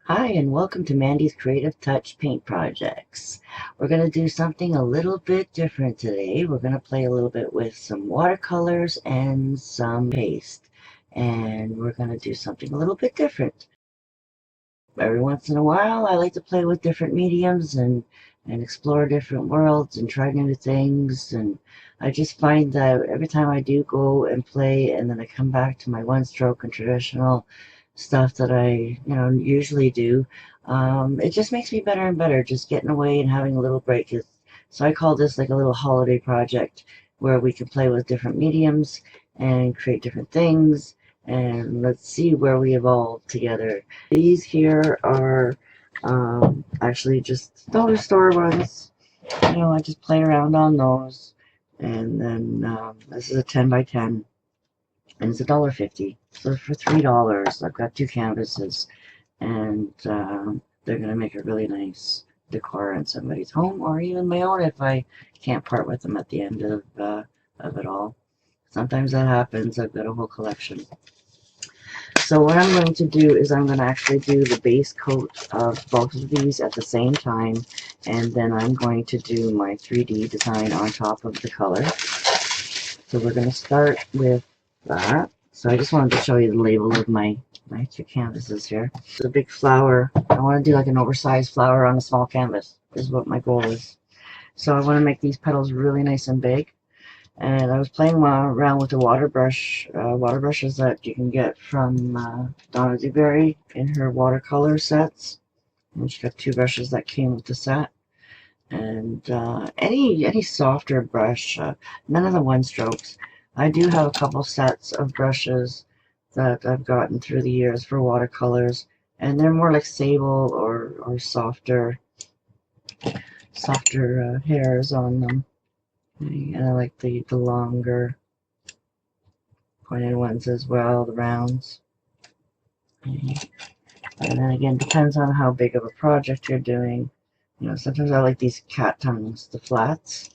Hi, and welcome to Mandy's Creative Touch Paint Projects. We're going to do something a little bit different today. We're going to play a little bit with some watercolors and some paste. And we're going to do something a little bit different. Every once in a while, I like to play with different mediums and explore different worlds and try new things. And I just find that every time I do go and play and then I come back to my one stroke and traditional stuff that I usually do, it just makes me better and better, just getting away and having a little break. So I call this like a little holiday project where we can play with different mediums and create different things, and let's see where we evolve together. These here are actually just dollar store ones. I just play around on those. And then this is a 10 by 10, and it's $1.50. So for $3, I've got two canvases, and they're going to make a really nice decor in somebody's home, or even my own if I can't part with them at the end of it all. Sometimes that happens. I've got a whole collection. So what I'm going to do is I'm going to actually do the base coat of both of these at the same time, and then I'm going to do my 3D design on top of the color. So we're going to start with that. So I just wanted to show you the label of my two canvases here. It's a big flower. I want to do like an oversized flower on a small canvas is what my goal is. So I want to make these petals really nice and big. And I was playing around with the water brushes that you can get from Donna Dewberry in her watercolor sets. And she got two brushes that came with the set. And any softer brush, none of the one strokes. I do have a couple sets of brushes that I've gotten through the years for watercolors, and they're more like sable or softer hairs on them. And I like the longer pointed ones as well, the rounds. And then again, depends on how big of a project you're doing. Sometimes I like these cat tongues, the flats.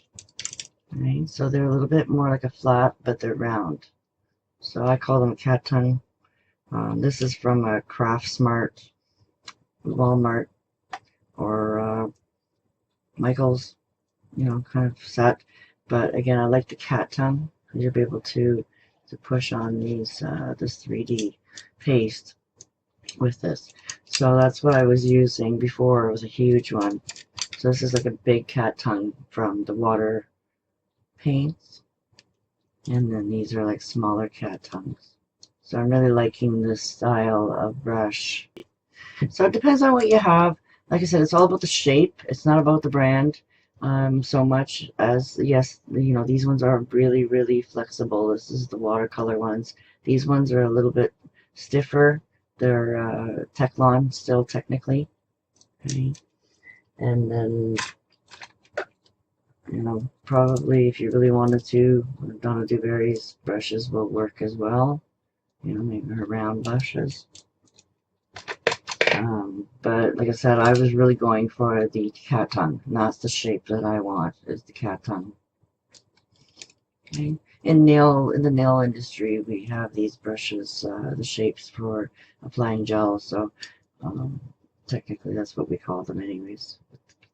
Right, so they're a little bit more like a flat, but they're round. So I call them a cat tongue. This is from a Craft Smart, Walmart, or Michael's, kind of set. But again, I like the cat tongue because you'll be able to push on these this 3D paste with this. So that's what I was using before. It was a huge one. So this is like a big cat tongue from the water paints, and then these are like smaller cat tongues. So I'm really liking this style of brush. So it depends on what you have. Like I said, it's all about the shape. It's not about the brand so much as, yes, these ones are really, really flexible. This is the watercolor ones. These ones are a little bit stiffer. They're Teflon still technically. Okay. And then, probably if you really wanted to, Donna Dewberry's brushes will work as well. Maybe her round brushes. But like I said, I was really going for the cat tongue. And that's the shape that I want, is the cat tongue. Okay. In the nail industry, we have these brushes, the shapes for applying gel. So technically, that's what we call them, anyways.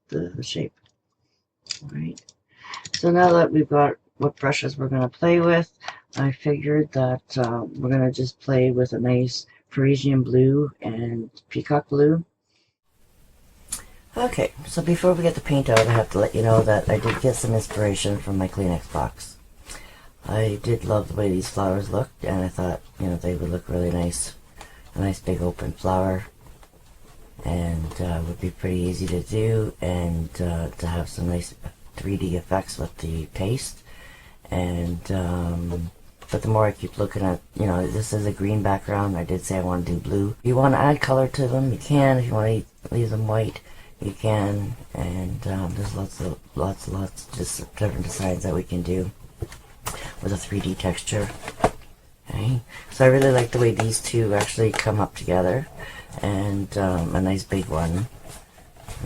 The shape. All right. So now that we've got what brushes we're going to play with, I figured that we're going to just play with a nice Parisian blue and peacock blue. Okay, so before we get the paint out, I have to let you know that I did get some inspiration from my Kleenex box. I did love the way these flowers looked, and I thought, they would look really nice. A nice big open flower, and would be pretty easy to do, and to have some nice 3D effects with the paste. And but the more I keep looking at, this is a green background. I did say I want to do blue. If you want to add color to them, you can. If you want to leave them white, you can. And there's lots of just different designs that we can do with a 3D texture. Okay, so I really like the way these two actually come up together, and a nice big one.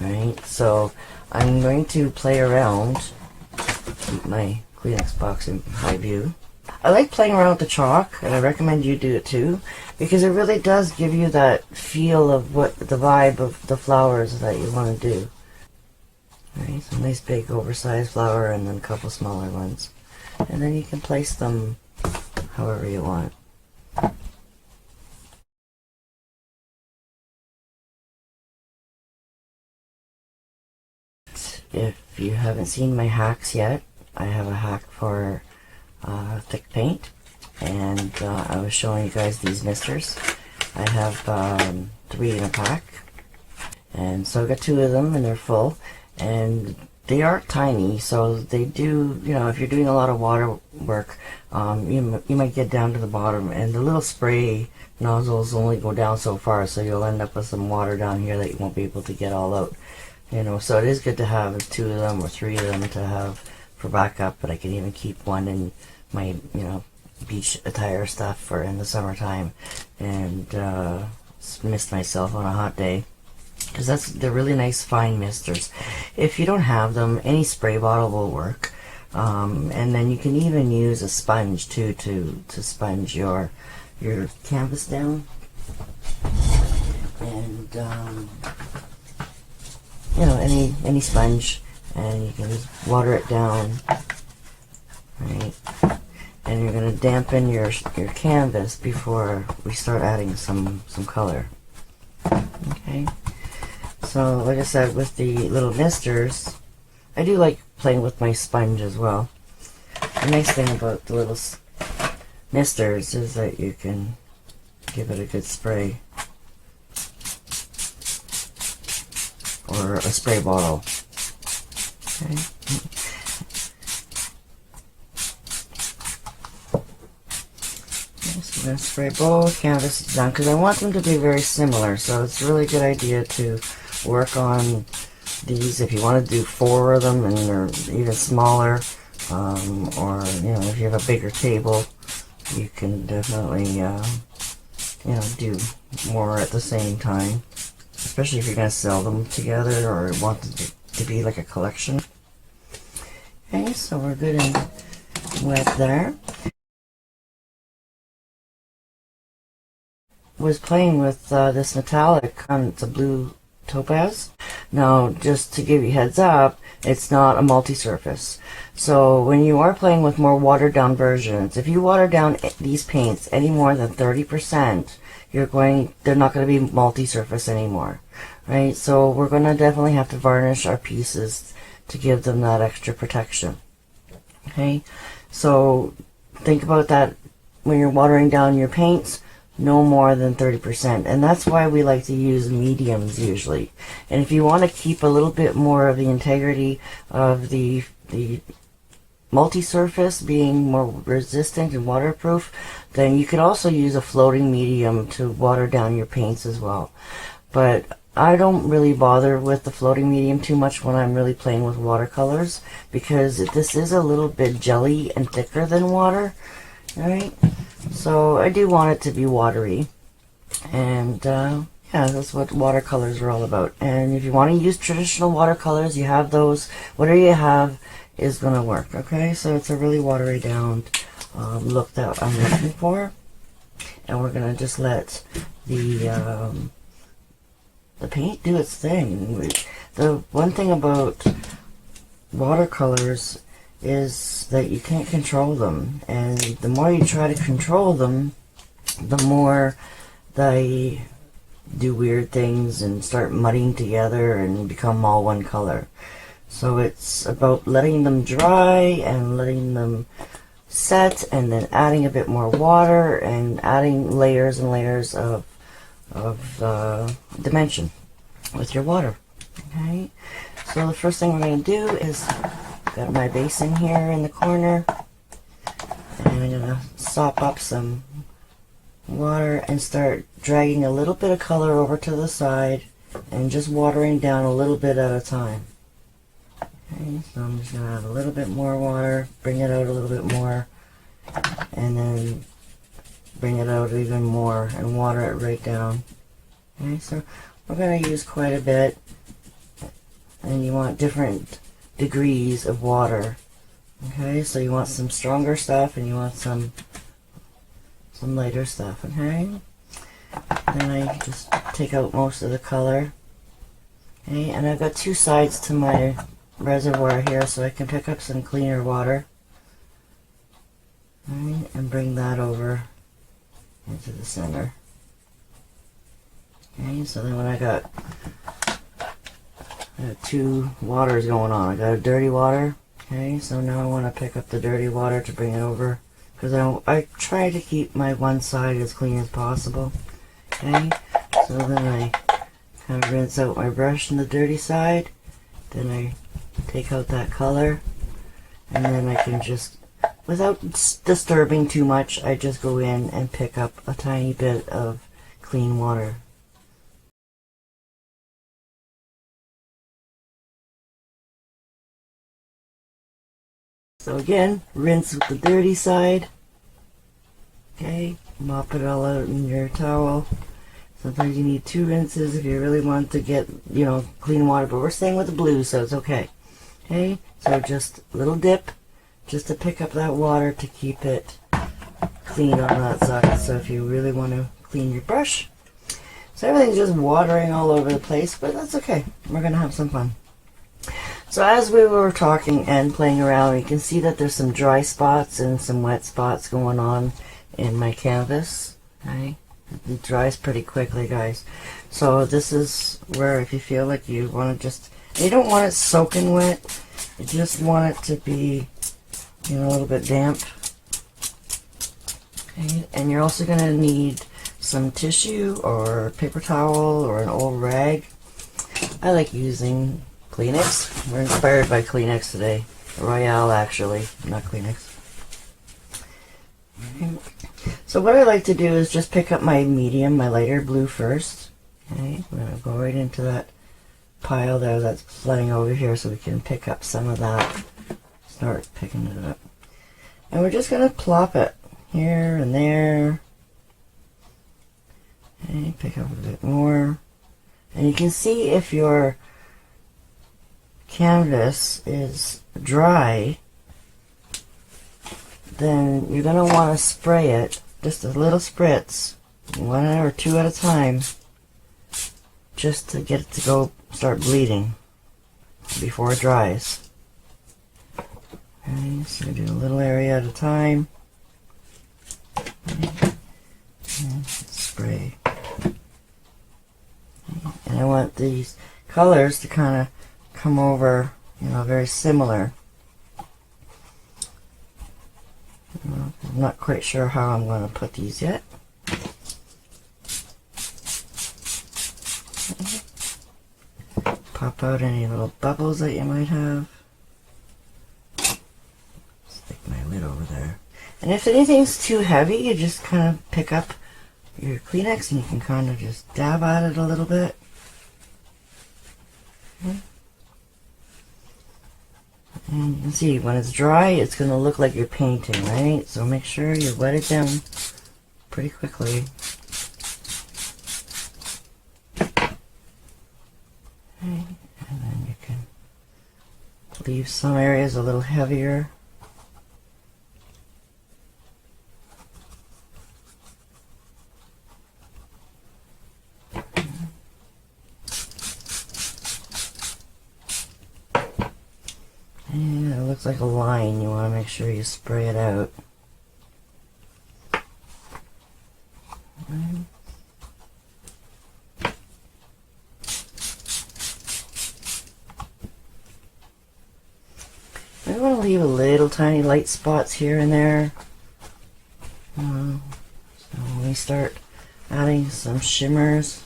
Right, so I'm going to play around, keep my Kleenex box in high view. I like playing around with the chalk, and I recommend you do it too, because it really does give you that feel of what the vibe of the flowers that you want to do. Alright, so nice big oversized flower and then a couple smaller ones. And then you can place them however you want. If you haven't seen my hacks yet, I have a hack for thick paint, and I was showing you guys these misters. I have 3 in a pack, and so I got 2 of them and they're full, and they are tiny, so they do, you know, if you're doing a lot of water work, you might get down to the bottom, and the little spray nozzles only go down so far, so you'll end up with some water down here that you won't be able to get all out. You know, so it is good to have 2 of them or 3 of them to have for backup, but I can even keep one in my, you know, beach attire stuff for in the summertime, and mist myself on a hot day, because they're really nice fine misters. If you don't have them, any spray bottle will work, and then you can even use a sponge too to sponge your canvas down, and you know, any sponge, and you can just water it down, right? And you're going to dampen your canvas before we start adding some color. Okay, so like I said, with the little misters, I do like playing with my sponge as well. The nice thing about the little misters is that you can give it a good spray, or a spray bottle. Okay. So I'm going to spray both canvases down because I want them to be very similar, so it's a really good idea to work on these if you want to do 4 of them and they're even smaller, or you know, if you have a bigger table, you can definitely you know, do more at the same time, especially if you're going to sell them together or want them to be like a collection. Okay, so we're good and wet there. Was playing with this metallic, it's a blue topaz. Now, just to give you heads up, it's not a multi-surface. So when you are playing with more watered down versions, if you water down these paints any more than 30%, they're not going to be multi-surface anymore, right? So we're going to definitely have to varnish our pieces to give them that extra protection. Okay, so think about that when you're watering down your paints. No more than 30%, and that's why we like to use mediums usually. And if you want to keep a little bit more of the integrity of the multi-surface being more resistant and waterproof, then you could also use a floating medium to water down your paints as well. But I don't really bother with the floating medium too much when I'm really playing with watercolors, because this is a little bit jelly and thicker than water. Alright, so I do want it to be watery, and yeah, that's what watercolors are all about. And if you want to use traditional watercolors, you have those. Whatever you have is going to work. Okay, so it's a really watery down look that I'm looking for, and we're going to just let the paint do its thing. The one thing about watercolors is that you can't control them, and the more you try to control them, the more they do weird things and start mudding together and become all one color. So it's about letting them dry and letting them set, and then adding a bit more water and adding layers and layers of dimension with your water. Okay, so the first thing we're going to do is, got my basin here in the corner, and I'm going to sop up some water and start dragging a little bit of color over to the side and just watering down a little bit at a time. Okay, so I'm just going to add a little bit more water, bring it out a little bit more, and then bring it out even more and water it right down. Okay, so we're going to use quite a bit, and you want different degrees of water Okay, so you want some stronger stuff and you want some lighter stuff, okay? Then I just take out most of the color. Okay, and I've got two sides to my reservoir here so I can pick up some cleaner water. Right, and bring that over into the center. Okay, so then when I got two waters going on. I got a dirty water. Okay, so now I want to pick up the dirty water to bring it over, because I try to keep my one side as clean as possible. Okay, so then I kind of rinse out my brush in the dirty side. Then I take out that color, and then I can just, without disturbing too much, I just go in and pick up a tiny bit of clean water. So again, rinse with the dirty side. Okay, mop it all out in your towel. Sometimes you need 2 rinses if you really want to get, you know, clean water, but we're staying with the blue, so it's okay. Okay, so just a little dip, just to pick up that water to keep it clean on that side. So if you really want to clean your brush, so everything's just watering all over the place, but that's okay. We're gonna have some fun. So as we were talking and playing around, you can see that there's some dry spots and some wet spots going on in my canvas. Okay? It dries pretty quickly, guys. So this is where, if you feel like you want to just, you don't want it soaking wet, you just want it to be, you know, a little bit damp. Okay? And you're also going to need some tissue or paper towel or an old rag. I like using Kleenex. We're inspired by Kleenex today. Royale, actually, not Kleenex. So what I like to do is just pick up my medium, my lighter blue first. Okay, I'm going to go right into that pile there that's flooding over here so we can pick up some of that. Start picking it up. And we're just going to plop it here and there. Okay, pick up a bit more. And you can see if your canvas is dry, then you're going to want to spray it, just a little spritz, 1 or 2 at a time, just to get it to go start bleeding before it dries. Okay, so do a little area at a time. Okay, and spray. Okay, and I want these colors to kind of come over, you know, very similar. I'm not quite sure how I'm going to put these yet. Pop out any little bubbles that you might have. Stick my lid over there. And if anything's too heavy, you just kind of pick up your Kleenex and you can kind of just dab at it a little bit. Okay. And you can see when it's dry, it's going to look like you're painting, right? So make sure you wet it down pretty quickly. Okay. And then you can leave some areas a little heavier. And it looks like a line. You want to make sure you spray it out. I want to leave a little tiny light spots here and there. So when we start adding some shimmers.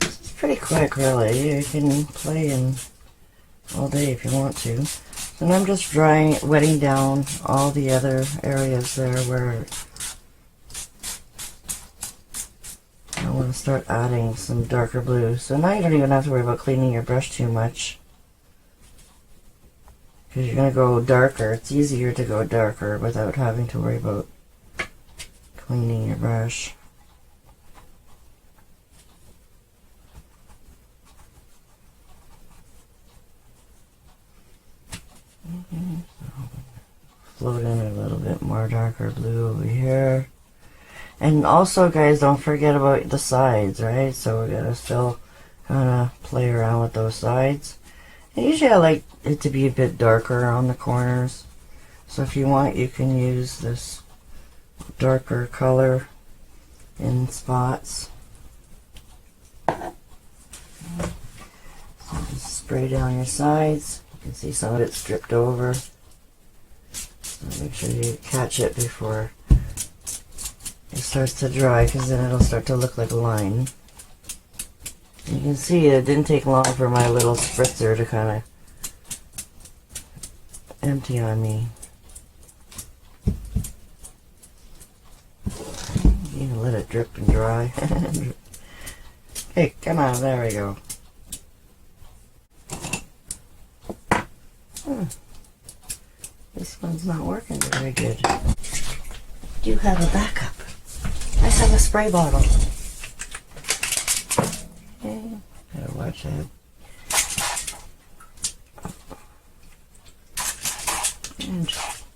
It's pretty quick, really. You can play in all day if you want to. And I'm just wetting down all the other areas there where I want to start adding some darker blue. So now you don't even have to worry about cleaning your brush too much, because you're going to go darker. It's easier to go darker without having to worry about cleaning your brush. Float in a little bit more darker blue over here. And also, guys, don't forget about the sides, right? So we're gonna still kind of play around with those sides. And usually I like it to be a bit darker on the corners. So if you want, you can use this darker color in spots. So just spray down your sides. You can see some of it's dripped over. So make sure you catch it before it starts to dry, because then it'll start to look like a line. You can see it didn't take long for my little spritzer to kind of empty on me. You can let it drip and dry. Hey, come on, there we go. This one's not working very good. You have a backup. I have a spray bottle. Okay, gotta watch that. And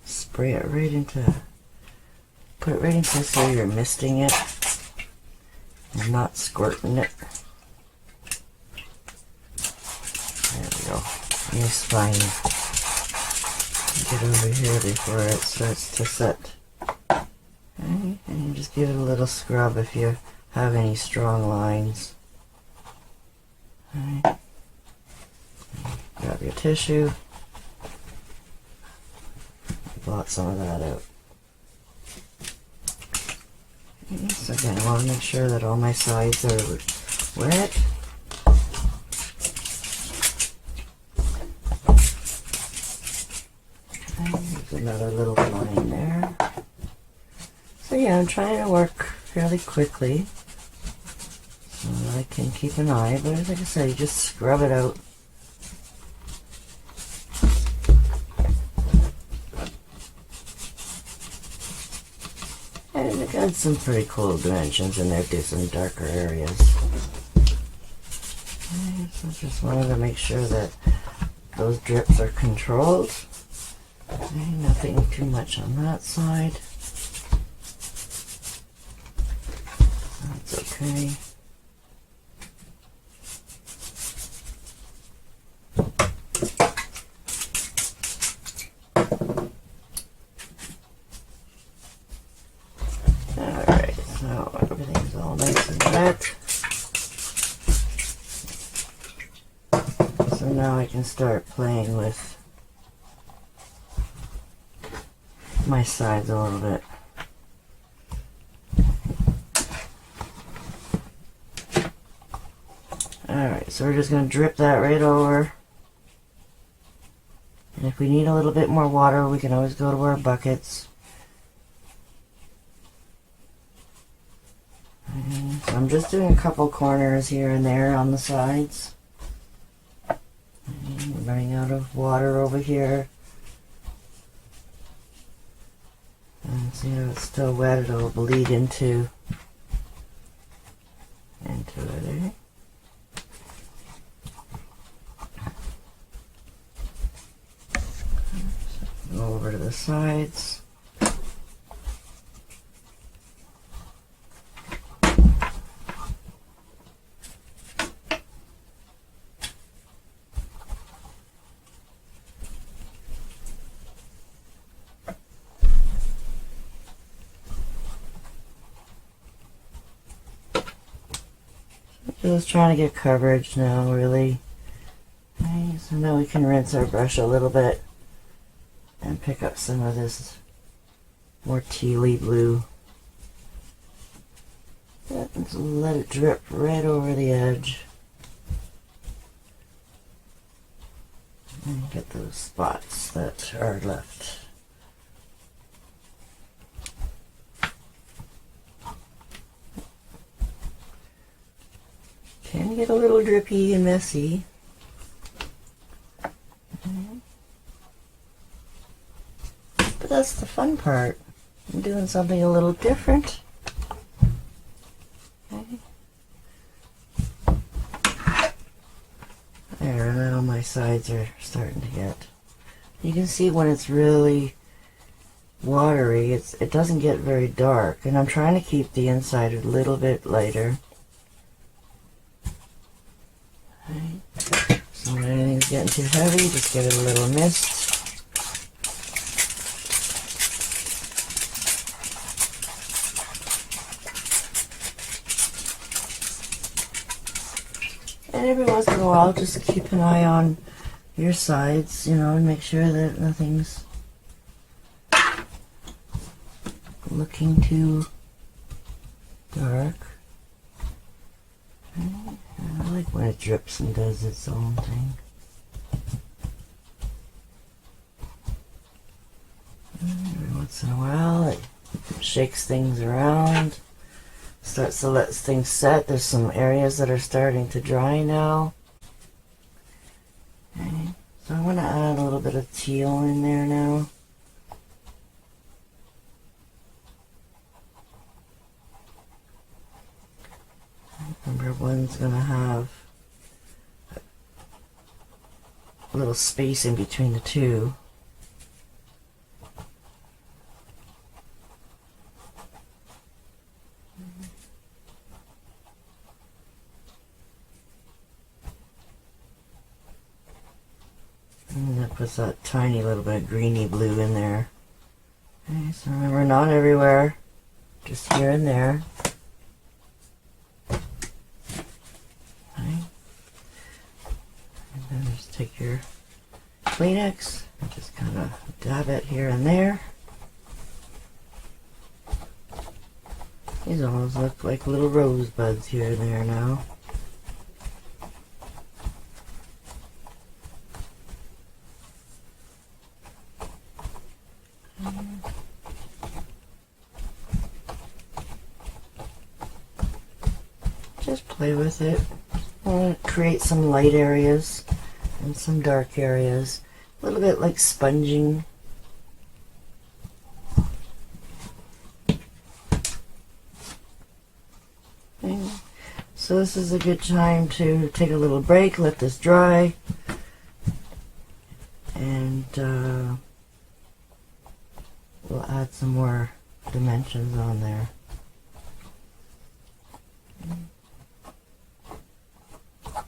spray it right into, put it right into so you're misting it and not squirting it. There we go. Nice fine. Get over here before it starts to set. Okay, and you just give it a little scrub if you have any strong lines. Okay. Grab your tissue. Blot some of that out. Okay, so again, I want to make sure that all my sides are wet. There's another little line there. So yeah, I'm trying to work fairly quickly so that I can keep an eye, but like I said, you just scrub it out. And it got some pretty cool dimensions in there, do some darker areas. Okay, so just wanted to make sure that those drips are controlled. Okay, nothing too much on that side. That's okay. Alright, so everything's all nice and wet. So now I can start playing with my sides a little bit. Alright, so we're just going to drip that right over. And if we need a little bit more water, we can always go to our buckets. Okay, so I'm just doing a couple corners here and there on the sides. Okay, we're running out of water over here. And see how it's still wet, it'll bleed into it, eh? Go over to the sides. Just trying to get coverage now, really. Okay, so now we can rinse our brush a little bit and pick up some of this more tealy blue. And let it drip right over the edge. And get those spots that are left. Can get a little drippy and messy. But that's the fun part. I'm doing something a little different. sides are starting to get. You can see when it's really watery, it doesn't get very dark, and I'm trying to keep the inside a little bit lighter. Okay. So when anything's getting too heavy, just give it a little mist. And every once in a while, just keep an eye on your sides, you know, and make sure that nothing's looking too dark. Okay. I like when it drips and does its own thing. Every once in a while, it shakes things around. Starts to let things set. There's some areas that are starting to dry now. Okay. So I'm going to add a little bit of teal in there now. Number one's going to have a little space in between the two. And that puts that tiny little bit of greeny blue in there. Okay, so remember, not everywhere, just here and there. Okay. And then just take your Kleenex and just kind of dab it here and there. These almost look like little rosebuds here and there now. Just play with it. Create some light areas and some dark areas. A little bit like sponging. Okay. So this is a good time to take a little break, let this dry, and we'll add some more dimensions on there.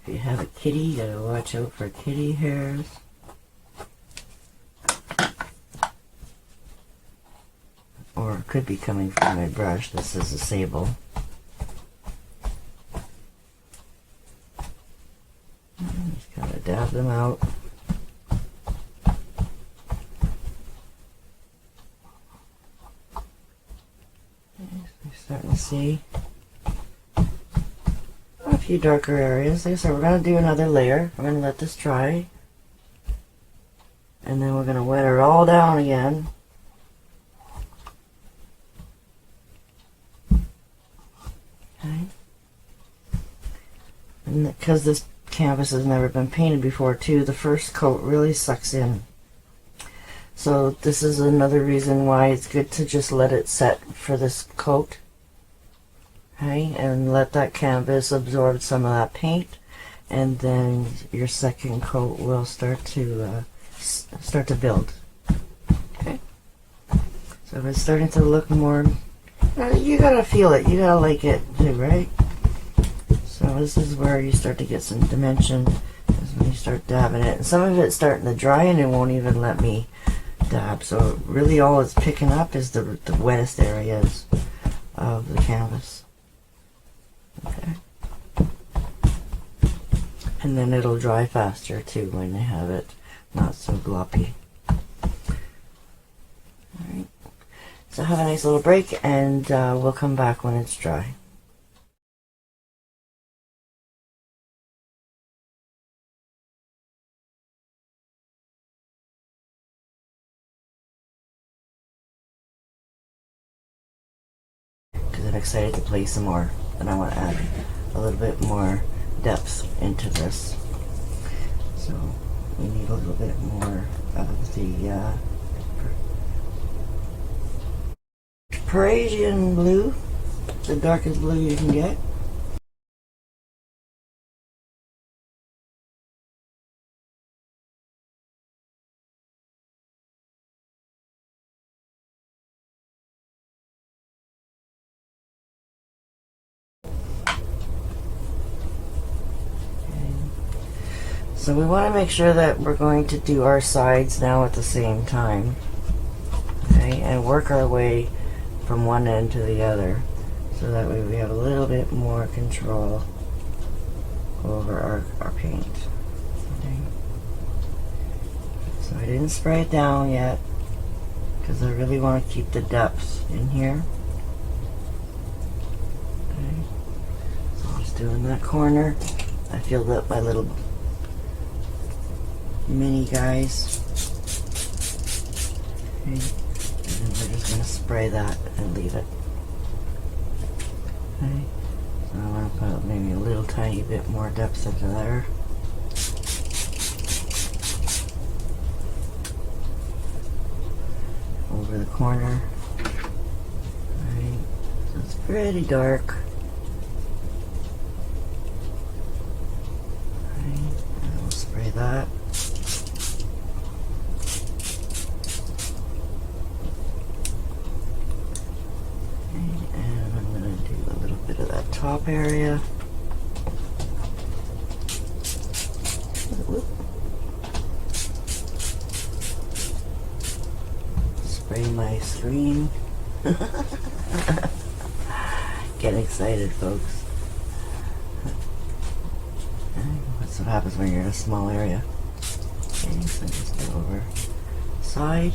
If you have a kitty, you gotta watch out for kitty hairs. Or it could be coming from my brush. This is a sable. Just kind of dab them out. You're starting to see a few darker areas. Like I said, we're going to do another layer. We're going to let this dry. And then we're going to wet it all down again. Okay. And because this canvas has never been painted before too, the first coat really sucks in. So this is another reason why it's good to just let it set for this coat. Okay, and let that canvas absorb some of that paint, and then your second coat will start to build. Okay, so if it's starting to look more, you gotta feel it, you gotta like it too, right? So this is where you start to get some dimension, is when you start dabbing it. And some of it's starting to dry and it won't even let me dab, so really all it's picking up is the wettest areas of the canvas. Okay. And then it'll dry faster too when they have it not so gloppy. Alright. So have a nice little break, and we'll come back when it's dry. Because I'm excited to play some more, and I want to add a little bit more depth into this. So we need a little bit more of the Parisian blue, the darkest blue you can get. So we want to make sure that we're going to do our sides now at the same time. Okay, and work our way from one end to the other. So that way we have a little bit more control over our paint. Okay. So I didn't spray it down yet because I really want to keep the depth in here. Okay. So I'm just doing that corner. I filled up my little mini guys. Okay. And then we're just going to spray that and leave it. Okay. So I want to put maybe a little tiny bit more depth into there. Over the corner. Right. So it's pretty dark. Right. And we'll spray that. Top area. Whoop. Spray my screen. Getting excited, folks. That's what happens when you're in a small area. Okay, so just go over side.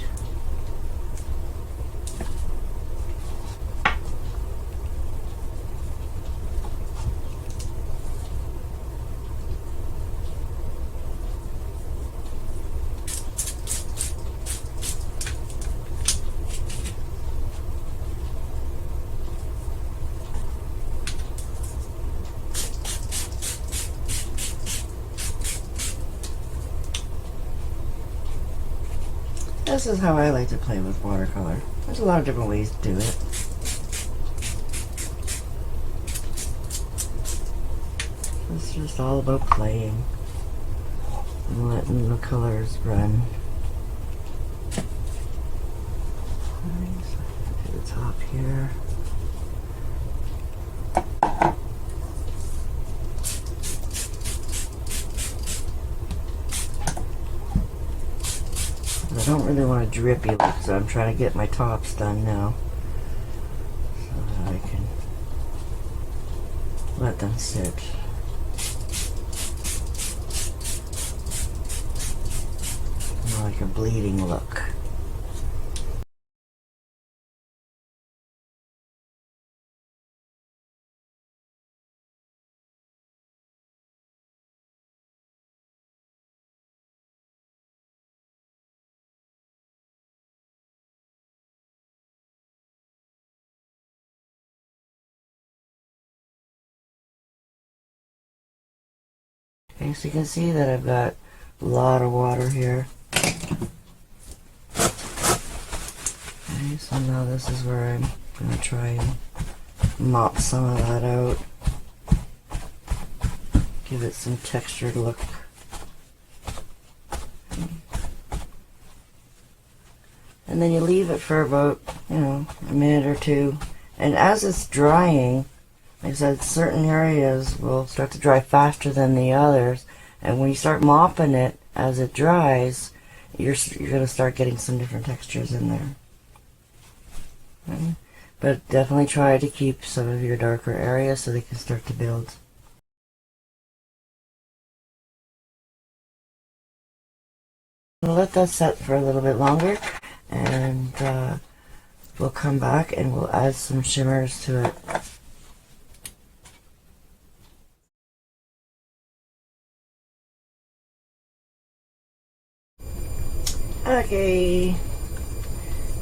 This is how I like to play with watercolor. There's a lot of different ways to do it. It's just all about playing and letting the colors run. Right, so to the top here. I don't really want a drippy look, so I'm trying to get my tops done now so that I can let them sit. More like a bleeding look. Okay, so you can see that I've got a lot of water here. Okay, so now this is where I'm going to try and mop some of that out. Give it some textured look. And then you leave it for about, a minute or two. And as it's drying, like I said, certain areas will start to dry faster than the others, and when you start mopping it as it dries, you're going to start getting some different textures in there. Okay. But definitely try to keep some of your darker areas so they can start to build. We'll let that set for a little bit longer, and we'll come back and we'll add some shimmers to it. Okay,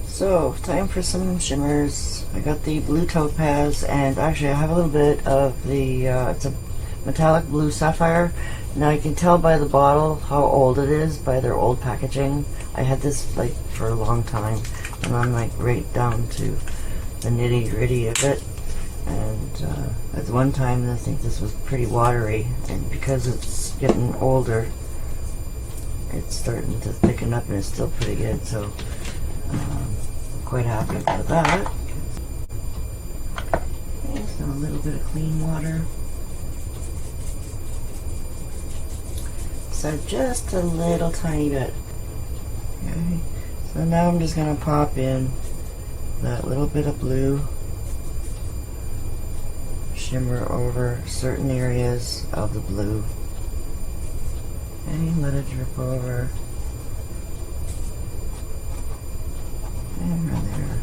so time for some shimmers. I got the blue topaz, and actually I have a little bit of the, it's a metallic blue sapphire. Now you can tell by the bottle how old it is by their old packaging. I had this like for a long time, and I'm like right down to the nitty gritty of it. And at one time I think this was pretty watery, and because it's getting older, it's starting to thicken up and it's still pretty good, so I'm quite happy with that. Okay, so a little bit of clean water. outside just a little tiny bit. Okay. So now I'm just going to pop in that little bit of blue shimmer over certain areas of the blue. Okay, let it drip over. And right there.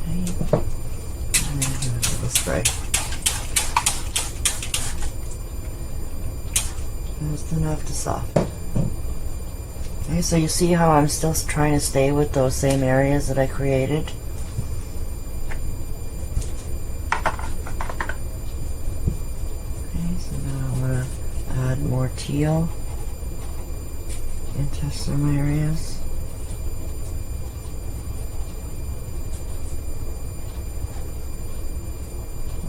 Okay. And then give it a little spray. Just enough to soften. Okay, so you see how I'm still trying to stay with those same areas that I created? Okay, so now I'm going to add more teal into some areas.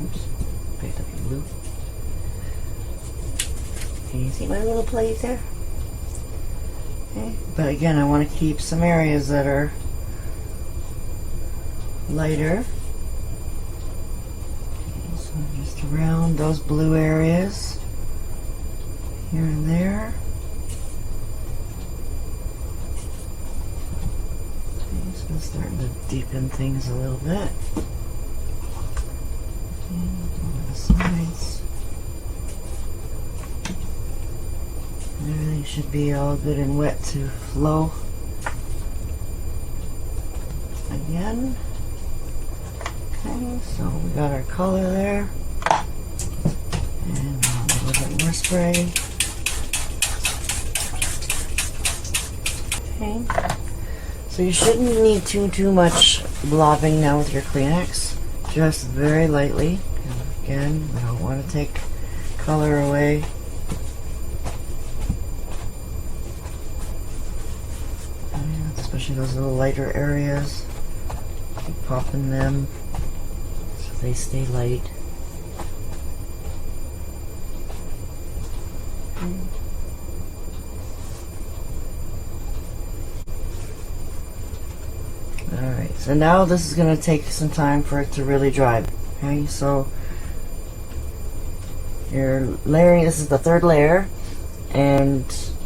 Oops, picked up the blue. Can you see my little plate there? Okay. But again, I want to keep some areas that are lighter. Okay, so just around those blue areas, here and there. Okay, so I'm starting to deepen things a little bit. Okay, over the sides. Everything should be all good and wet to flow. Again. Okay, so we got our color there. And a little bit more spray. Okay. So you shouldn't need too much blobbing now with your Kleenex. Just very lightly. And again, we don't want to take color away. Especially those little lighter areas. Keep popping them so they stay light. Alright, so now this is going to take some time for it to really dry. Okay, so you're layering, this is the third layer, and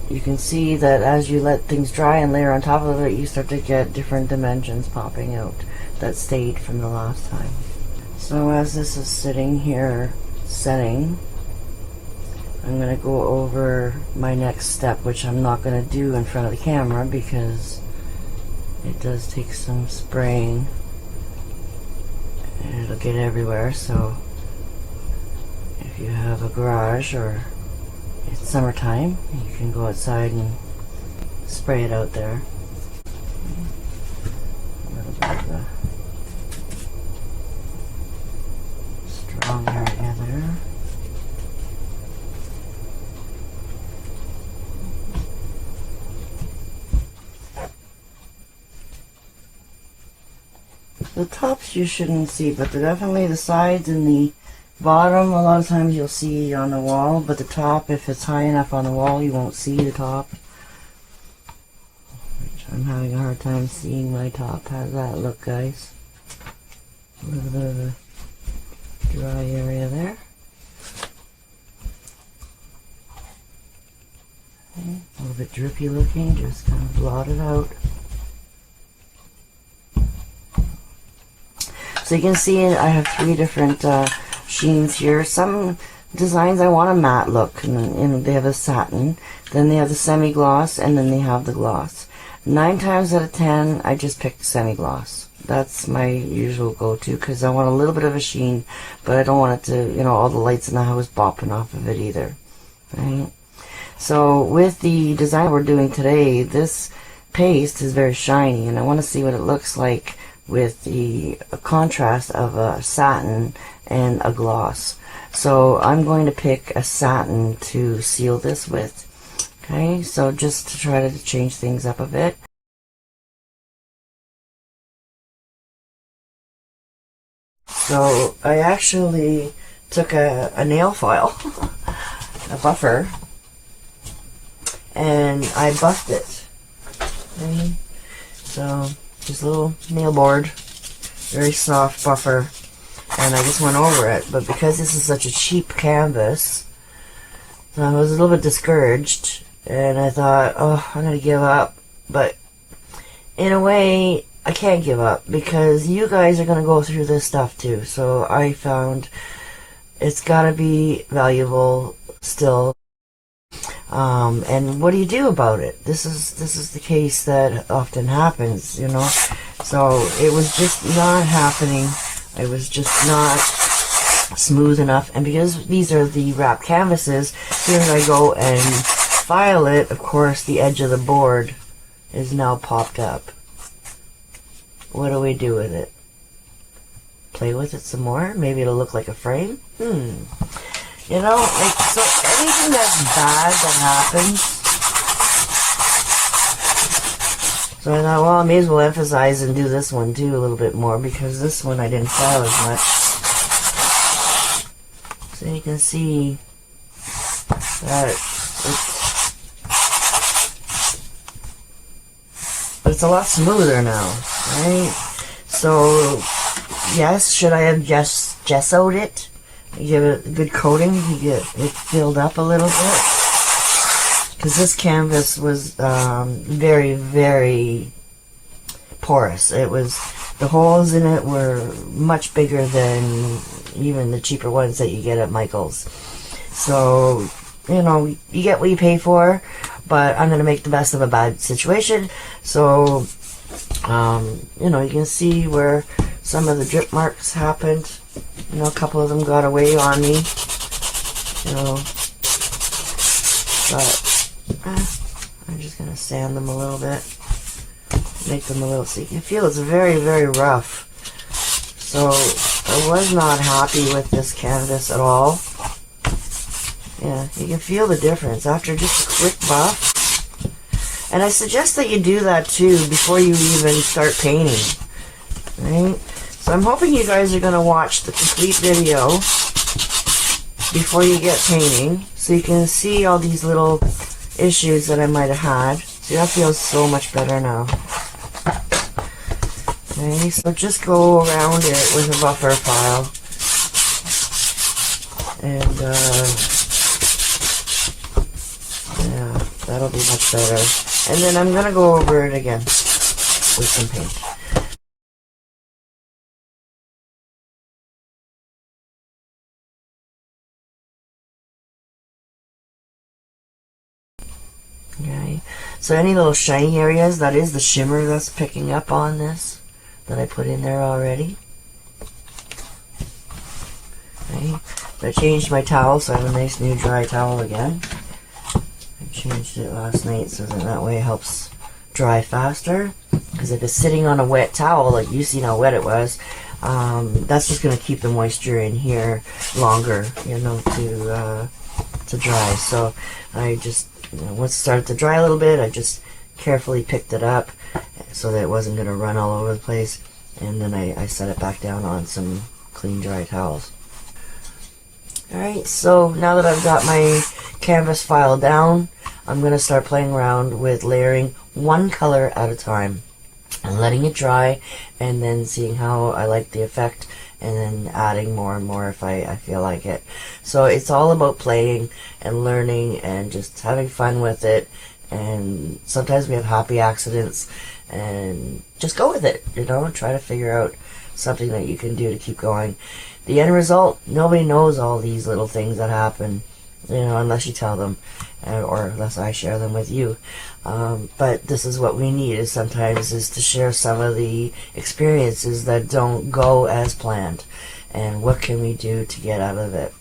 you can see that as you let things dry and layer on top of it, you start to get different dimensions popping out that stayed from the last time. So as this is sitting here setting, I'm going to go over my next step, which I'm not going to do in front of the camera because it does take some spraying and it'll get everywhere. So if you have a garage or it's summertime, you can go outside and spray it out there. A little bit of a strong area there. The tops you shouldn't see, but definitely the sides and the bottom, a lot of times you'll see on the wall, but the top, if it's high enough on the wall, you won't see the top. Which I'm having a hard time seeing my top. How does that look, guys? A little bit of a dry area there. Okay, a little bit drippy looking, just kind of blot it out. So you can see I have three different sheens here. Some designs I want a matte look, and they have a satin, then they have the semi-gloss, and then they have the gloss. 9 times out of 10 I just pick semi-gloss. That's my usual go-to because I want a little bit of a sheen, but I don't want it to, you know, all the lights in the house bopping off of it either, right? So with the design we're doing today, this paste is very shiny, and I want to see what it looks like with the contrast of a satin and a gloss. So I'm going to pick a satin to seal this with. Okay, so just to try to change things up a bit. So I actually took a nail file, a buffer, and I buffed it. Okay, so just a little nail board, very soft buffer, and I just went over it. But because this is such a cheap canvas, I was a little bit discouraged And I thought, oh, I'm going to give up. But in a way, I can't give up because you guys are going to go through this stuff too. So I found it's got to be valuable still. And what do you do about it? This is the case that often happens, you know. So it was just not happening. It was just not smooth enough. And because these are the wrap canvases, as soon as I go and file it, of course, the edge of the board is now popped up. What do we do with it? Play with it some more? Maybe it'll look like a frame? You know, like, so anything that's bad that happens. So I thought, well, I may as well emphasize and do this one too a little bit more, because this one I didn't file as much. So you can see that it's a lot smoother now, right? So, yes, should I have just gessoed it? Give it a good coating to get it filled up a little bit, because this canvas was very, very porous. It was, the holes in it were much bigger than even the cheaper ones that you get at Michael's. So, you know, you get what you pay for, but I'm going to make the best of a bad situation. So, you know, you can see where some of the drip marks happened. You know, a couple of them got away on me, you know, but I'm just going to sand them a little bit, make them a little, so you can feel it's very, very rough. So I was not happy with this canvas at all. Yeah, you can feel the difference after just a quick buff. And I suggest that you do that too before you even start painting, right? So I'm hoping you guys are going to watch the complete video before you get painting, so you can see all these little issues that I might have had. See, that feels so much better now. Okay, so just go around it with a buffer file. And, yeah, that'll be much better. And then I'm going to go over it again with some paint. Okay, so any little shiny areas, that is the shimmer that's picking up on this that I put in there already. Okay, I changed my towel, so I have a nice new dry towel again. I changed it last night so that way it helps dry faster. Because if it's sitting on a wet towel, like you see how wet it was, that's just going to keep the moisture in here longer, you know, to dry. So I just, you know, once it started to dry a little bit, I just carefully picked it up so that it wasn't going to run all over the place, and then I set it back down on some clean dry towels. Alright, so now that I've got my canvas file down, I'm going to start playing around with layering one color at a time and letting it dry, and then seeing how I like the effect, and then adding more and more if I feel like it. So it's all about playing and learning and just having fun with it, and sometimes we have happy accidents, and just go with it, you know, try to figure out something that you can do to keep going. The end result, nobody knows all these little things that happen, you know, unless you tell them, or unless I share them with you. But this is what we need, is sometimes is to share some of the experiences that don't go as planned, and what can we do to get out of it.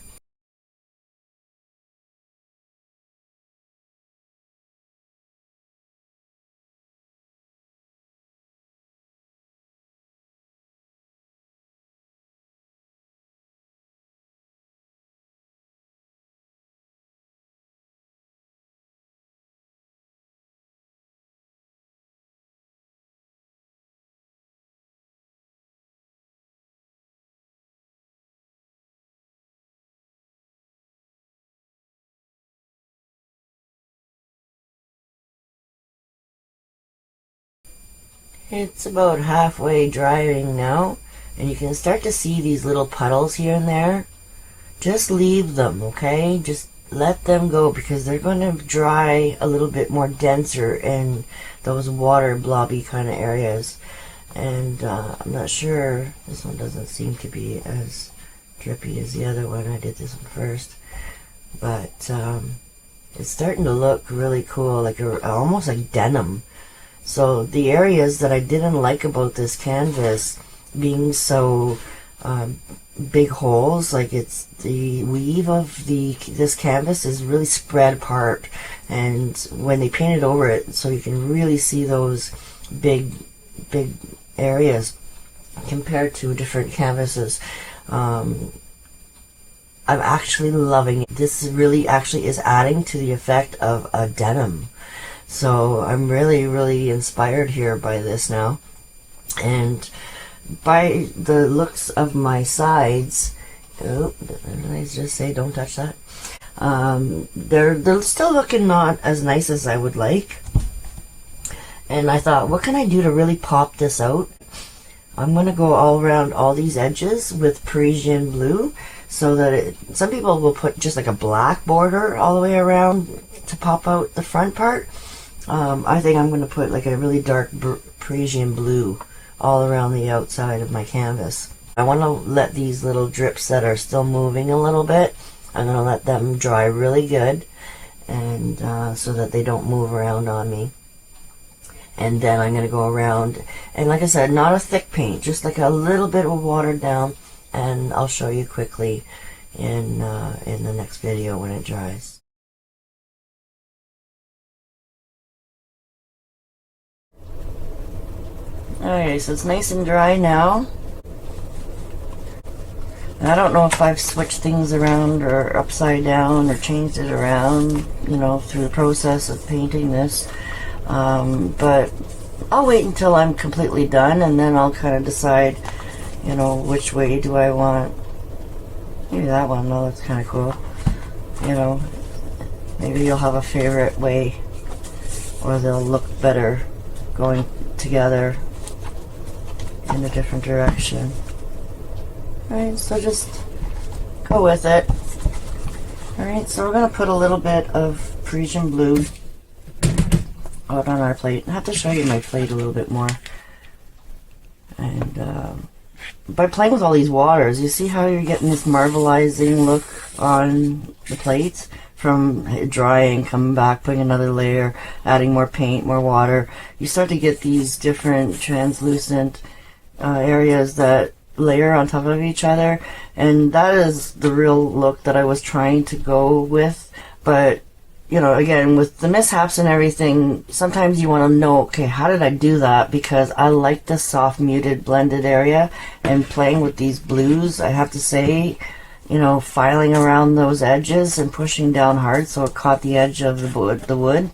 It's about halfway drying now, and you can start to see these little puddles here and there. Just leave them, okay? Just let them go because they're going to dry a little bit more denser in those water blobby kind of areas. And I'm not sure, this one doesn't seem to be as drippy as the other one. I did this one first, but it's starting to look really cool, like almost like denim. So the areas that I didn't like about this canvas being so big holes, like it's the weave of this canvas is really spread apart, and when they painted over it, so you can really see those big areas compared to different canvases. I'm actually loving it. This really actually is adding to the effect of a denim. So I'm really inspired here by this now. And by the looks of my sides, oh, did I just say don't touch that? They're still looking not as nice as I would like. And I thought, what can I do to really pop this out? I'm going to go all around all these edges with Parisian blue, so that some people will put just like a black border all the way around to pop out the front part. I think I'm going to put like a really dark Parisian blue all around the outside of my canvas. I want to let these little drips that are still moving a little bit, I'm going to let them dry really good, and so that they don't move around on me. And then I'm going to go around, and like I said, not a thick paint, just like a little bit of watered down, and I'll show you quickly in the next video when it dries. Okay, so it's nice and dry now. And I don't know if I've switched things around or upside down or changed it around, you know, through the process of painting this. But I'll wait until I'm completely done, and then I'll kind of decide, you know, which way do I want. Maybe that one. No, that's kind of cool. You know, maybe you'll have a favorite way, or they'll look better going together in a different direction. Alright, so just go with it. Alright, so we're going to put a little bit of Parisian blue out on our plate. I have to show you my plate a little bit more. And by playing with all these waters, you see how you're getting this marbleizing look on the plates? From drying, coming back, putting another layer, adding more paint, more water. You start to get these different translucent areas that layer on top of each other, and that is the real look that I was trying to go with. But you know, again, with the mishaps and everything, sometimes you want to know, okay, how did I do that? Because I like the soft muted blended area, and playing with these blues, I have to say, you know, filing around those edges and pushing down hard so it caught the edge of the wood.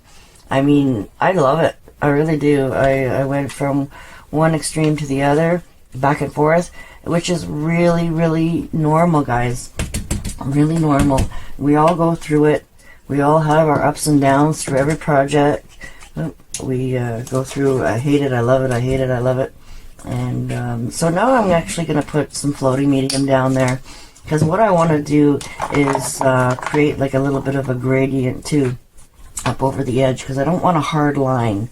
I mean, I love it. I really do. I went from one extreme to the other, back and forth, which is really normal, guys. Really normal. We all go through it. We all have our ups and downs through every project. We go through, I hate it, I love it, I hate it, I love it. And so now I'm actually going to put some floating medium down there, because what I want to do is create like a little bit of a gradient too up over the edge, because I don't want a hard line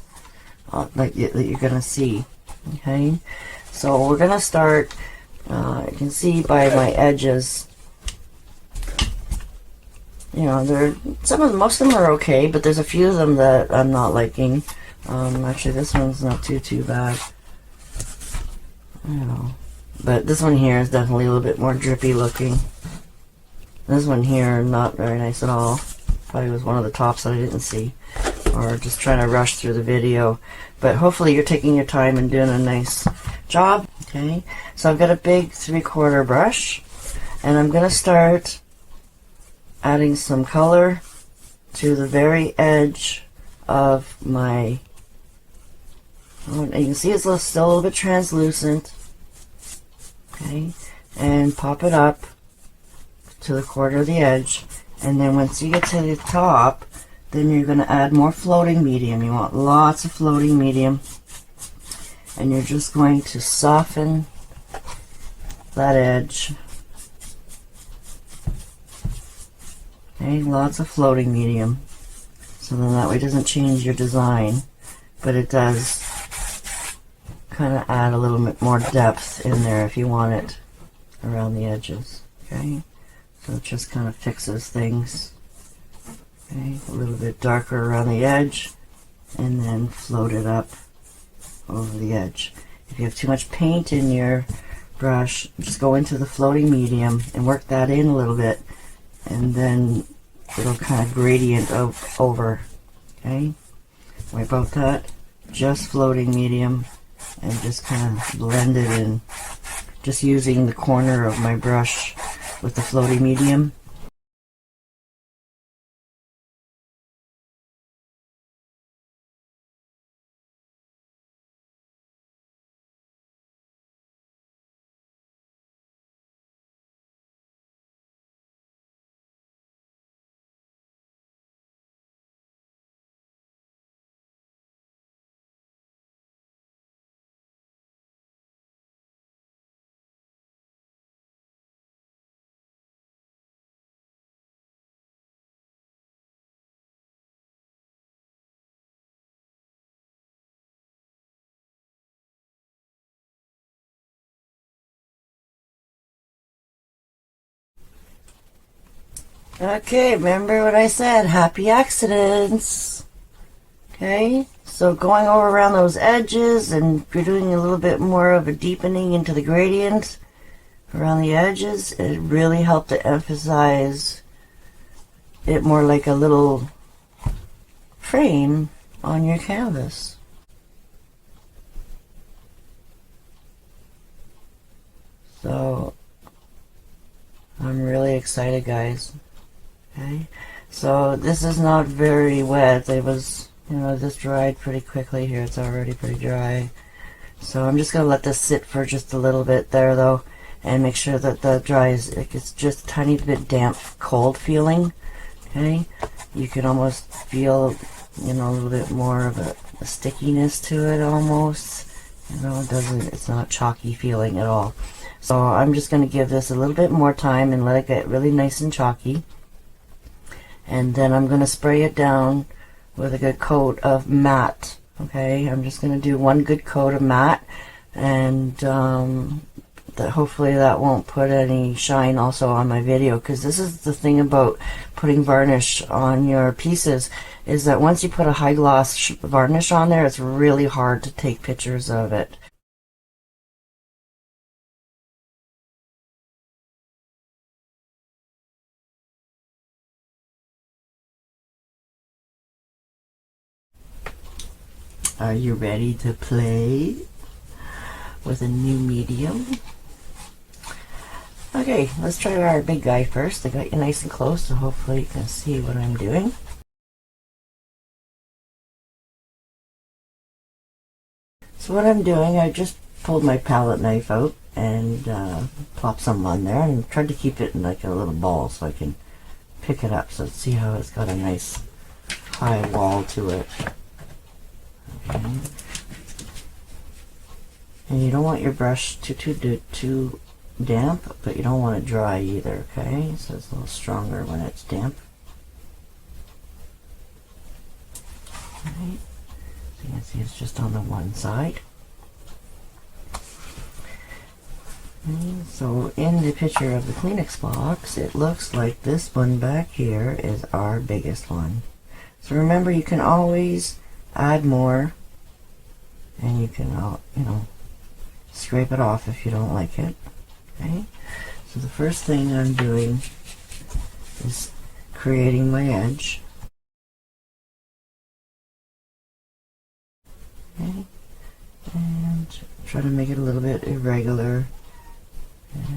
like that you're going to see. Okay, so we're going to start, you can see by my edges, you know, most of them are okay, but there's a few of them that I'm not liking. Actually, this one's not too bad. You know, but this one here is definitely a little bit more drippy looking. This one here, not very nice at all. Probably was one of the tops that I didn't see, or just trying to rush through the video. But hopefully you're taking your time and doing a nice job. Okay, so I've got a big 3/4 brush, and I'm going to start adding some color to the very edge of my, you can see it's still a little bit translucent. Okay, and pop it up to the corner of the edge, and then once you get to the top, then you're going to add more floating medium. You want lots of floating medium, and you're just going to soften that edge Okay, lots of floating medium. So then that way it doesn't change your design, but it does kind of add a little bit more depth in there if you want it around the edges. Okay, so it just kind of fixes things. Okay, a little bit darker around the edge, and then float it up over the edge. If you have too much paint in your brush, just go into the floating medium and work that in a little bit, and then it'll kind of gradient over. Okay, wipe out that, just floating medium, and just kind of blend it in, just using the corner of my brush with the floating medium. Okay, remember what I said, happy accidents. Okay, so going over around those edges, and you're doing a little bit more of a deepening into the gradient around the edges. It really helped to emphasize it more like a little frame on your canvas. So I'm really excited, guys. Okay, so this is not very wet. It was, this dried pretty quickly here. It's already pretty dry. So I'm just going to let this sit for just a little bit there, though, and make sure that the dries. It's just a tiny bit damp, cold feeling. Okay, you can almost feel, a little bit more of a stickiness to it almost. It's not chalky feeling at all. So I'm just going to give this a little bit more time and let it get really nice and chalky. And then I'm going to spray it down with a good coat of matte. Okay, I'm just going to do one good coat of matte, and hopefully that won't put any shine also on my video, because this is the thing about putting varnish on your pieces, is that once you put a high gloss varnish on there, it's really hard to take pictures of it. Are you ready to play with a new medium? Okay, let's try our big guy first. I got you nice and close, so hopefully you can see what I'm doing. So what I'm doing, I just pulled my palette knife out and plopped some on there, and tried to keep it in like a little ball so I can pick it up. So see how it's got a nice high wall to it. Okay. And you don't want your brush too damp, but you don't want it dry either. Okay, so it's a little stronger when it's damp. Right. So you can see it's just on the one side. Okay. So in the picture of the Kleenex box, it looks like this one back here is our biggest one. So remember, you can always add more, and you can, scrape it off if you don't like it. Okay, so the first thing I'm doing is creating my edge. Okay, and try to make it a little bit irregular. Okay.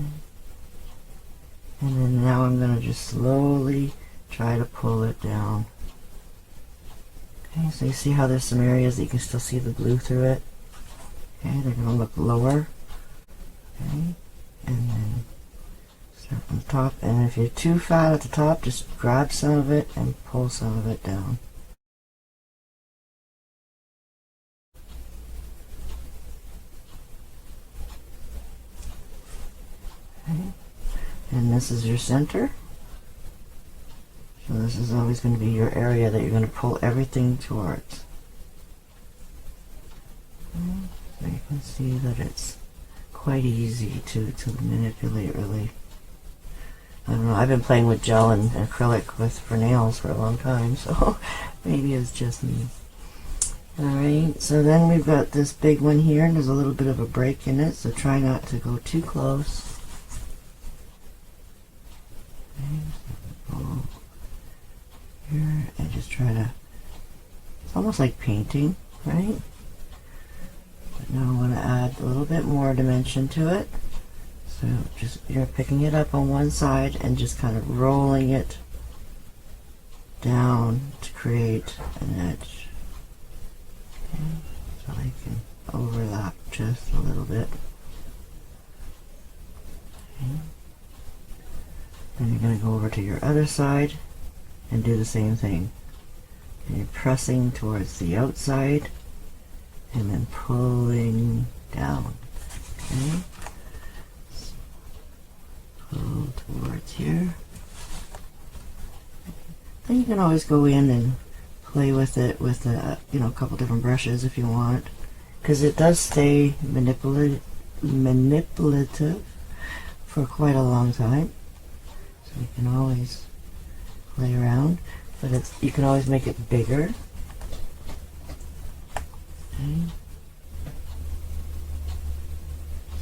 And then now I'm going to just slowly try to pull it down. Okay, so you see how there's some areas that you can still see the blue through it. Okay, they're going to look lower. Okay, and then start from the top. And if you're too fat at the top, just grab some of it and pull some of it down. Okay, and this is your center. this is always going to be your area that you're going to pull everything towards. So you can see that it's quite easy to manipulate, really. I don't know, I've been playing with gel and acrylic for nails for a long time, so maybe it's just me. Alright, so then we've got this big one here, and there's a little bit of a break in it, so try not to go too close. Okay, so go here and just try to, it's almost like painting, right? But now I want to add a little bit more dimension to it. So just, you're picking it up on one side and just kind of rolling it down to create an edge. Okay, so I can overlap just a little bit. Okay. Then you're going to go over to your other side and do the same thing. And you're pressing towards the outside and then pulling down. Okay, so pull towards here. Then you can always go in and play with it with a couple different brushes if you want, because it does stay manipulative for quite a long time. So you can always play around, but you can always make it bigger. Okay.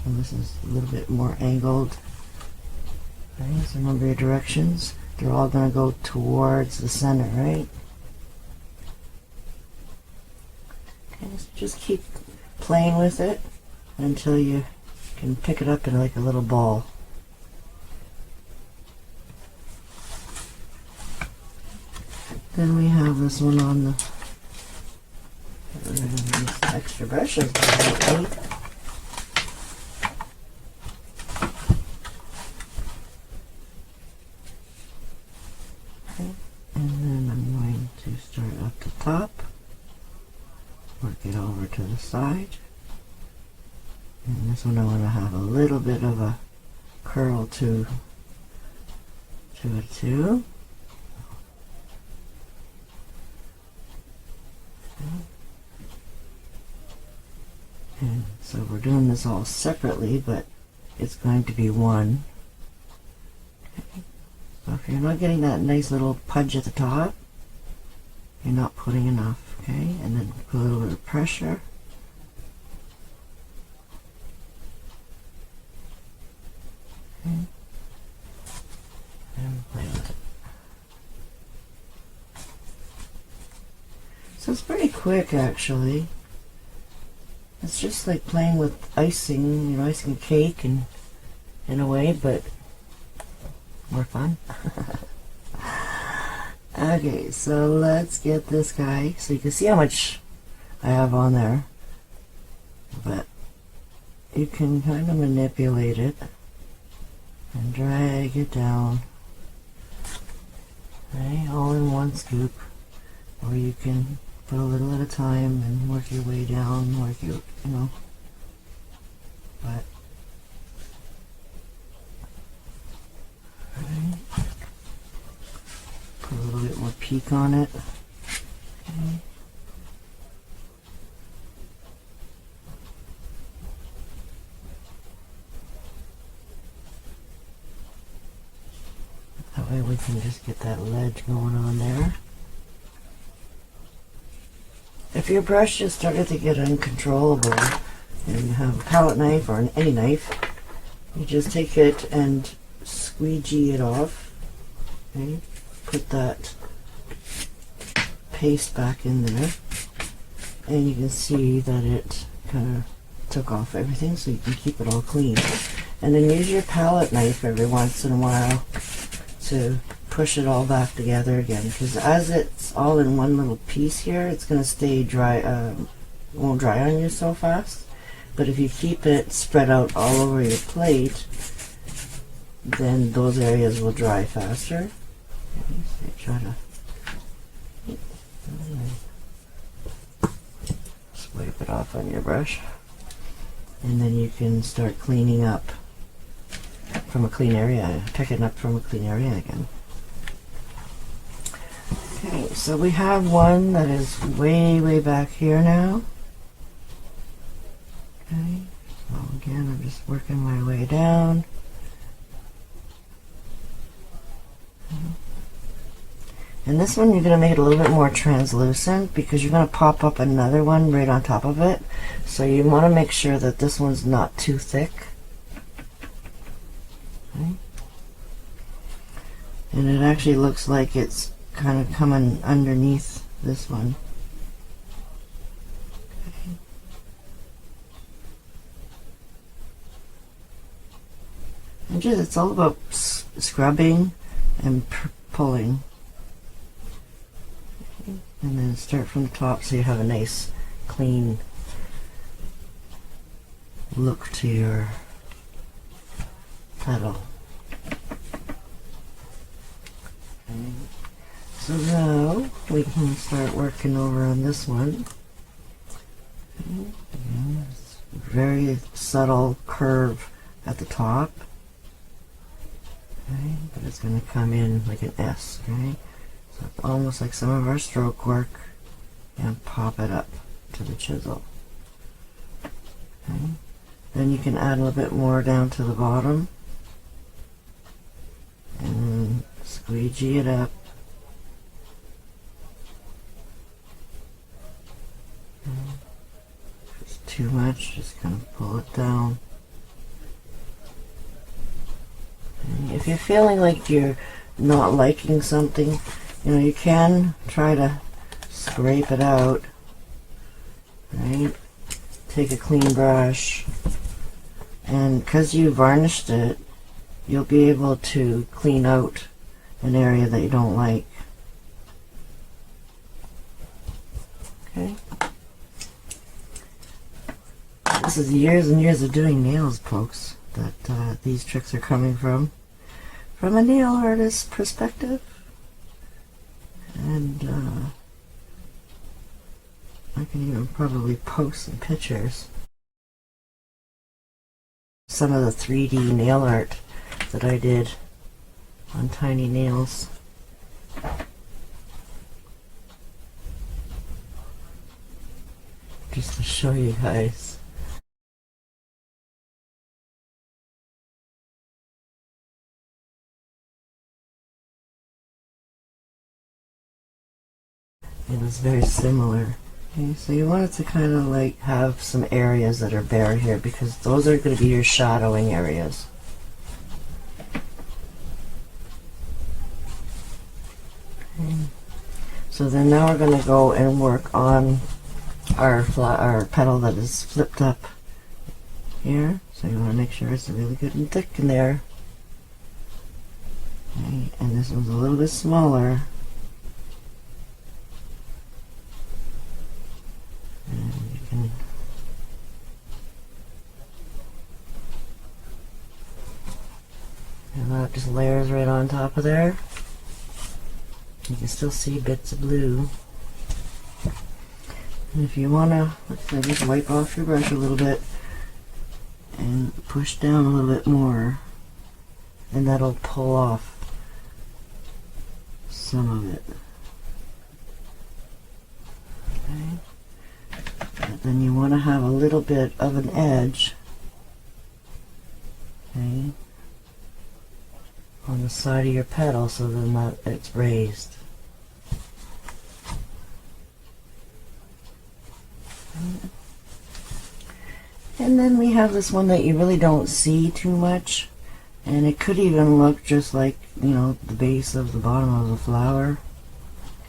So this is a little bit more angled. Okay, so remember your directions. They're all going to go towards the center, right? Okay, so just keep playing with it until you can pick it up in like a little ball. Then we have this one on the extra brushes. Okay, and then I'm going to start at the top, work it over to the side, and this one I want to have a little bit of a curl to it too. And so we're doing this all separately, but it's going to be one. Okay. So if you're not getting that nice little pudge at the top, you're not putting enough, okay? And then put a little bit of pressure. Okay. And play with it. So it's pretty quick, actually. It's just like playing with icing, icing a cake in a way, but more fun. Okay, so let's get this guy, so you can see how much I have on there, but you can kind of manipulate it and drag it down, right, all in one scoop, or you can put a little at a time and work your way down, but right. Put a little bit more peak on it. Okay. That way we can just get that ledge going on there. If your brush just started to get uncontrollable and you have a palette knife or any knife, you just take it and squeegee it off. Okay? Put that paste back in there, and you can see that it kind of took off everything, so you can keep it all clean. And then use your palette knife every once in a while to push it all back together again, because as it's all in one little piece here, it's going to stay dry, won't dry on you so fast. But if you keep it spread out all over your plate, then those areas will dry faster. Okay, so try to just wipe it off on your brush, and then you can start cleaning up from a clean area, picking up from a clean area again. Okay, so we have one that is way back here now. Okay, so again, I'm just working my way down. And this one you're going to make it a little bit more translucent because you're going to pop up another one right on top of it. So you want to make sure that this one's not too thick. Okay. And it actually looks like it's kind of coming underneath this one. Okay. And just, it's all about scrubbing and pulling. And then start from the top so you have a nice clean look to your petal. Okay. So now we can start working over on this one. Okay. Again, it's a very subtle curve at the top. Okay. But it's going to come in like an S, right? So it's almost like some of our stroke work, and pop it up to the chisel. Okay. Then you can add a little bit more down to the bottom and squeegee it up. Okay. If it's too much, just kind of pull it down. Okay. If you're feeling like you're not liking something, you can try to scrape it out, right? Take a clean brush, and because you varnished it, you'll be able to clean out an area that you don't like. Okay. This is years and years of doing nails, folks, that these tricks are coming from a nail artist's perspective. And I can even probably post some pictures. Some of the 3D nail art that I did on tiny nails. Just to show you guys. It was very similar. Okay, so you want it to kind of like have some areas that are bare here because those are going to be your shadowing areas. Okay. So then now we're going to go and work on our petal that is flipped up here. So you want to make sure it's really good and thick in there. Okay, and this one's a little bit smaller. And you can and that just layers right on top of there. You can still see bits of blue. And if you want to, just wipe off your brush a little bit and push down a little bit more, and that'll pull off some of it. Okay. But then you want to have a little bit of an edge, okay, on the side of your petal so then that it's raised. And then we have this one that you really don't see too much, and it could even look just like, the base of the bottom of the flower.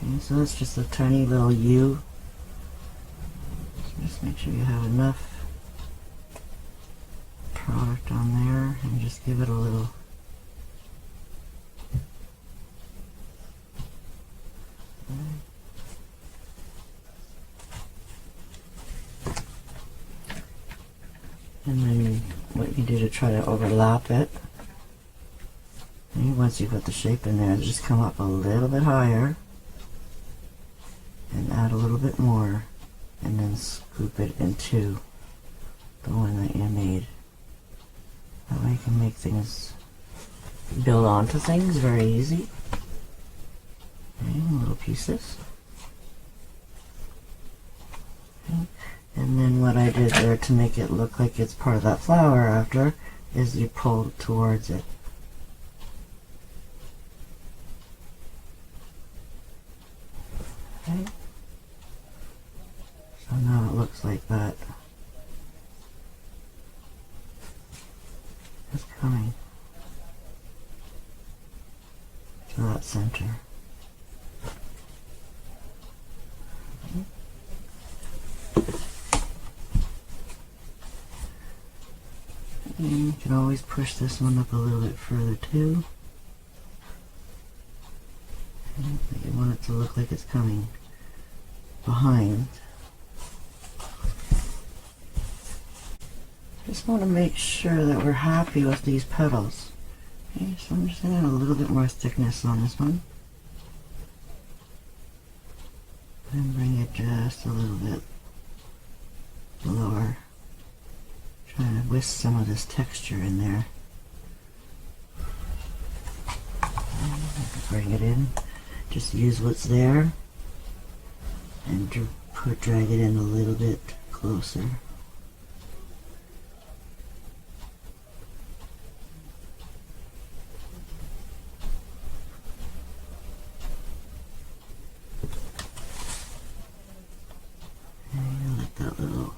Okay, so that's just a tiny little U. Just make sure you have enough product on there and just give it a little and then what you do to try to overlap it, and once you put the shape in there, just come up a little bit higher and add a little bit more, and then scoop it into the one that you made. That way you can make things, build onto things very easy. Okay, little pieces. Okay. And then what I did there to make it look like it's part of that flower after is you pull towards it. Okay. So now it looks like that. It's coming to that center. And you can always push this one up a little bit further too. Okay, you want it to look like it's coming behind. Just want to make sure that we're happy with these petals. Okay, so I'm just going to add a little bit more thickness on this one. And bring it just a little bit lower. Trying to whisk some of this texture in there. Bring it in. Just use what's there and drag it in a little bit closer. Like that little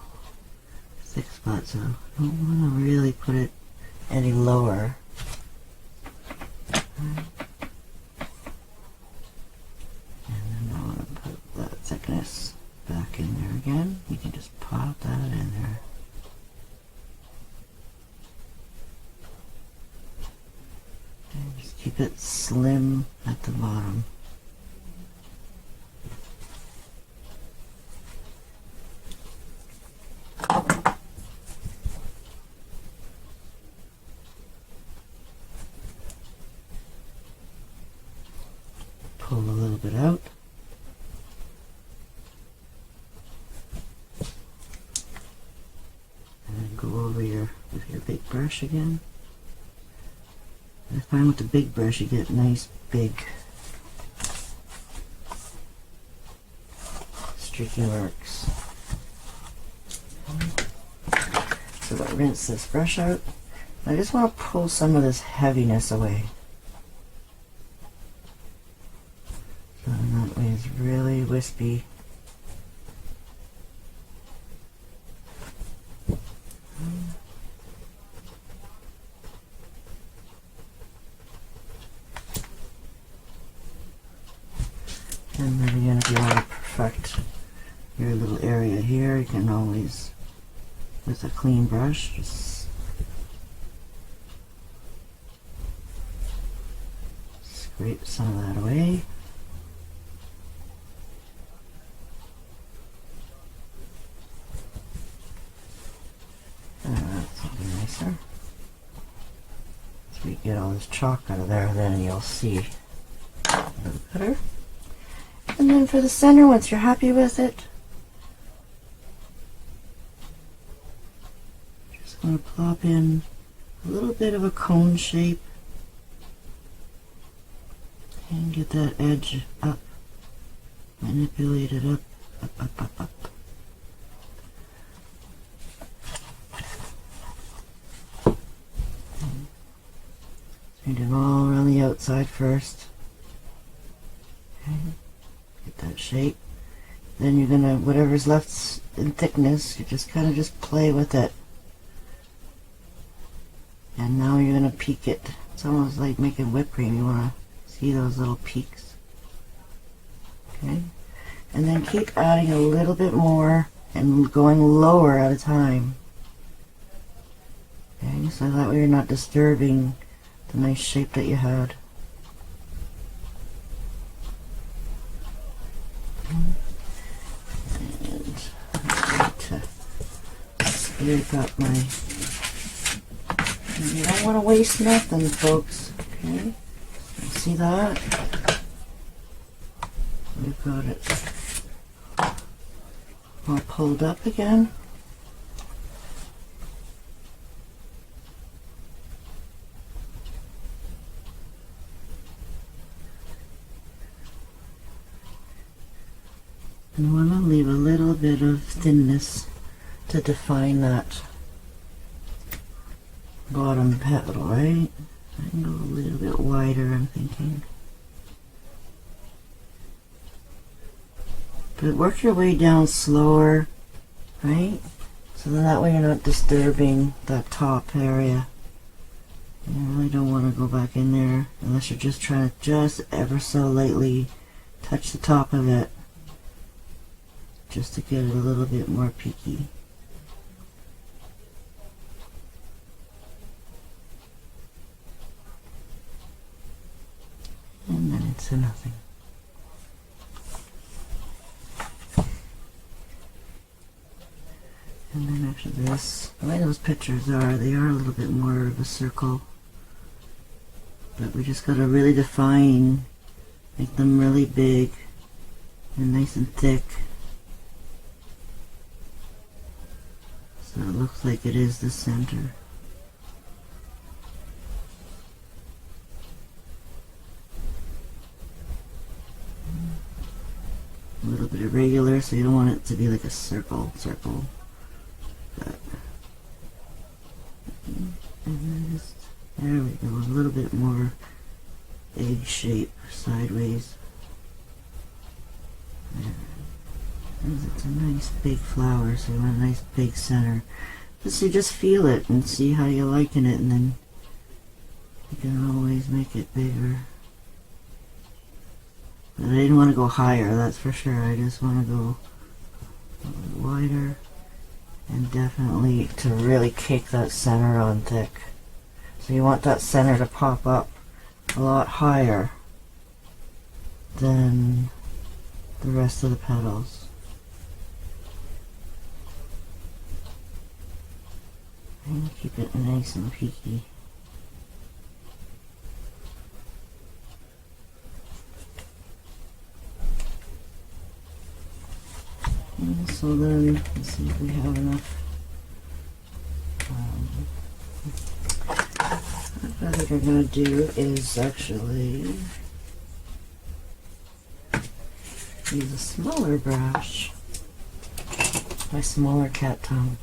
thick spot, so I don't want to really put it any lower. Thickness back in there again. You can just pop that in there. And just keep it slim at the bottom. Pull a little bit out. With your big brush again. I find with the big brush you get nice big streaky marks. So I rinse this brush out. I just want to pull some of this heaviness away. So that way it's really wispy. And then again, if you want to perfect your little area here, you can always, with a clean brush, just scrape some of that away. That's something nicer. So we get all this chalk out of there, then you'll see a little better. And then for the center, once you're happy with it, just going to plop in a little bit of a cone shape and get that edge up, manipulate it up, up. So you do it all around the outside first. Okay. Get that shape. Then you're gonna, whatever's left in thickness, you just kind of just play with it. And now you're gonna peak it. It's almost like making whipped cream. You wanna see those little peaks. Okay? And then keep adding a little bit more and going lower at a time. Okay, so that way you're not disturbing the nice shape that you had. And I'm going to scrape up my... You don't want to waste nothing, folks. Okay? See that? We've got it all pulled up again. And want to leave a little bit of thinness to define that bottom petal, right? I can go a little bit wider, I'm thinking. But work your way down slower, right? So that way you're not disturbing that top area. You really don't want to go back in there unless you're just trying to just ever so lightly touch the top of it, just to get it a little bit more peaky. And then it's a nothing. And then after this, the way those pictures are, they are a little bit more of a circle. But we just got to really define, make them really big and nice and thick. So it looks like it is the center. A little bit irregular, so you don't want it to be like a circle. But, and then just, there we go, a little bit more egg shape sideways. There. It's a nice big flower, so you want a nice big center. So you just feel it and see how you liking it, and then you can always make it bigger. But I didn't want to go higher, that's for sure. I just want to go a little wider, and definitely to really cake that center on thick. So you want that center to pop up a lot higher than the rest of the petals. And keep it nice and peaky. And so then, let's see if we have enough. What we're going to do is actually use a smaller brush, my smaller cat tongue,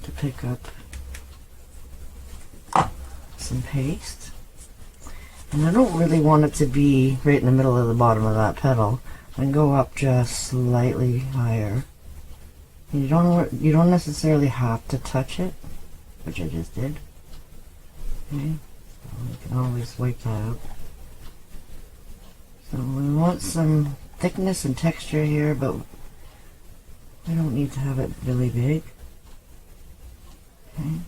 to pick up some paste. And I don't really want it to be right in the middle of the bottom of that petal. I can go up just slightly higher. You don't necessarily have to touch it, which I just did. Okay, so you can always wipe that out. So we want some thickness and texture here, but we don't need to have it really big. Okay,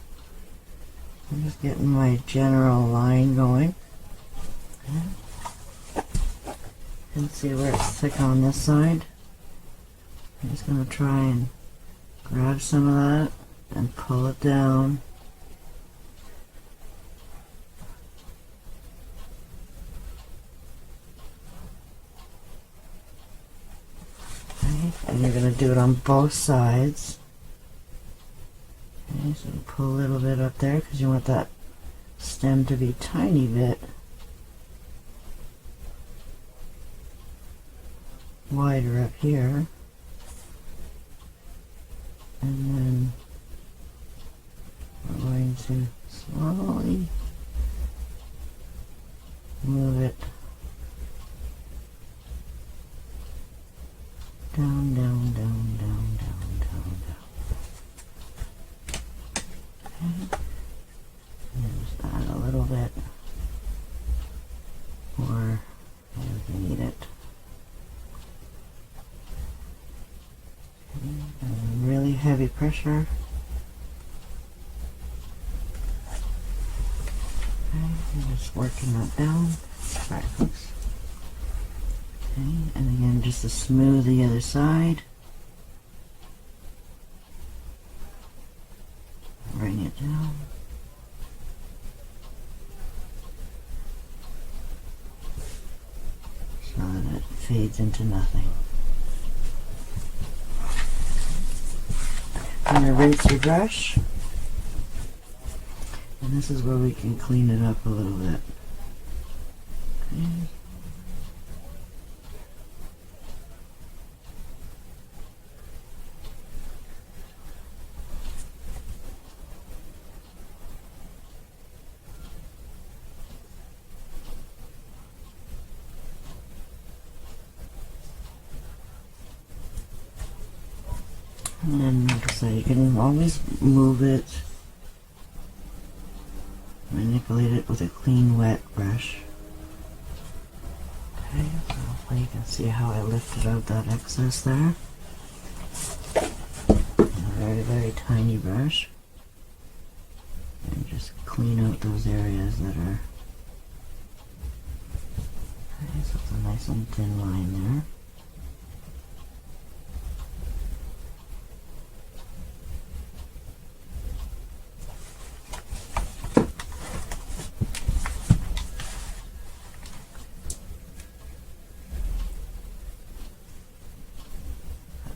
I'm just getting my general line going. Okay. And see where it's thick on this side. I'm just going to try and grab some of that and pull it down. Okay. And you're going to do it on both sides. Okay, so you pull a little bit up there because you want that stem to be a tiny bit wider up here, and then we're going to slowly move it down, down, down, down, down, down, down. Okay. And just add a little bit more if you need it. And really heavy pressure. Okay, and just working that down. Sorry, folks. Okay, and again, just to smooth the other side. Bring it down. So that it fades into nothing. I'm going to rinse your brush, and this is where we can clean it up a little bit. Okay. And then, like I said, you can always move it, manipulate it with a clean, wet brush. Okay, so hopefully you can see how I lifted out that excess there. A very, very tiny brush. And just clean out those areas that are... Okay, so it's a nice and thin line there.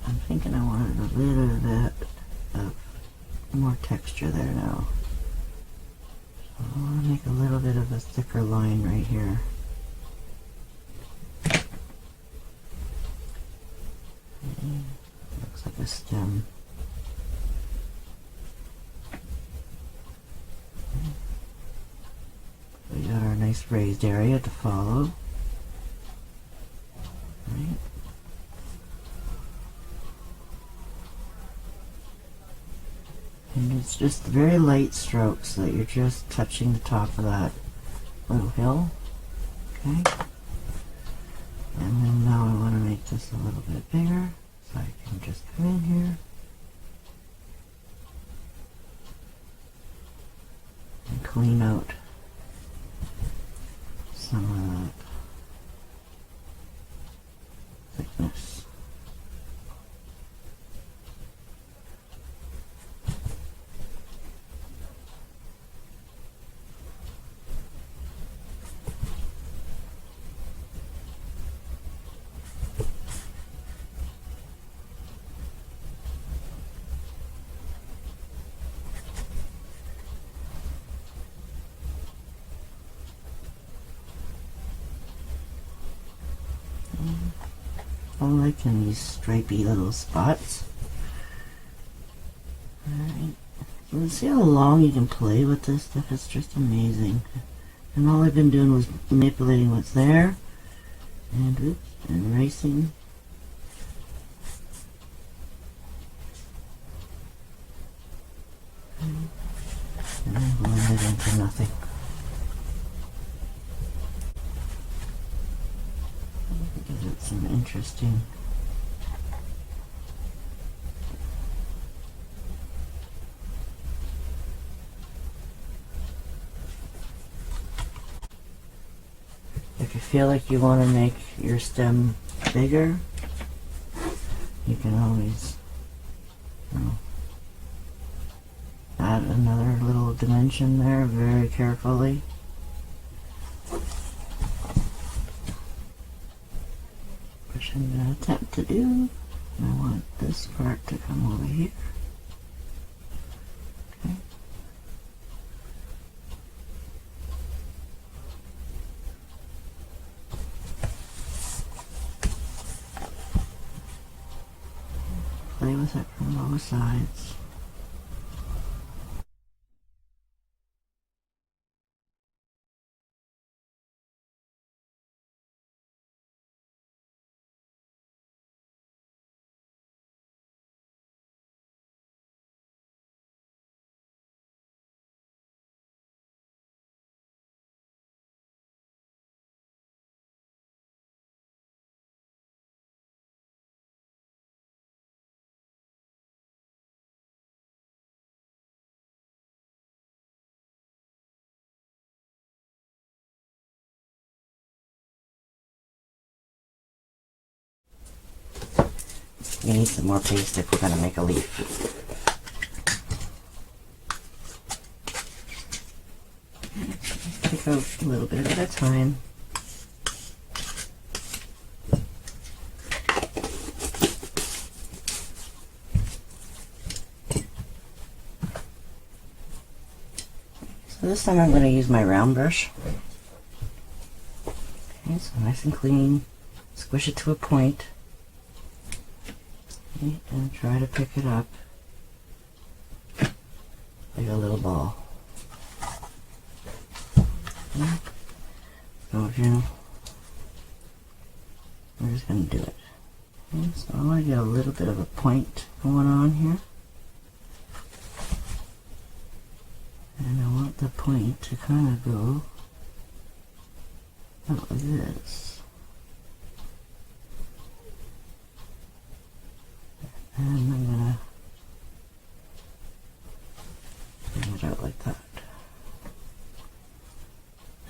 I'm thinking I wanted a little bit of more texture there now. So I want to make a little bit of a thicker line right here. Okay. Looks like a stem. Okay. We got our nice raised area to follow. Right. And it's just very light strokes so that you're just touching the top of that little hill. Okay. And then now I want to make this a little bit bigger, so I can just come in here and clean out some of that thickness. I'm liking these stripy little spots. Alright. You can see how long you can play with this stuff. It's just amazing. And all I've been doing was manipulating what's there. And oops, and erasing. And then blend it into nothing. Gives it some interesting if you feel like you want to make your stem bigger, you can always, you know, add another little dimension there very carefully. Which I'm going to attempt to do. I want this part to come over here. Okay. Play with it from both sides. We need some more paste if we're going to make a leaf. Take out a little bit at a time. So this time I'm going to use my round brush. Okay, so nice and clean. Squish it to a point. Okay, and try to pick it up like a little ball. Okay. So if you know, we're just going to do it. Okay, so I want to get a little bit of a point going on here. And I want the point to kind of go out like this. And I'm going to bring it out like that.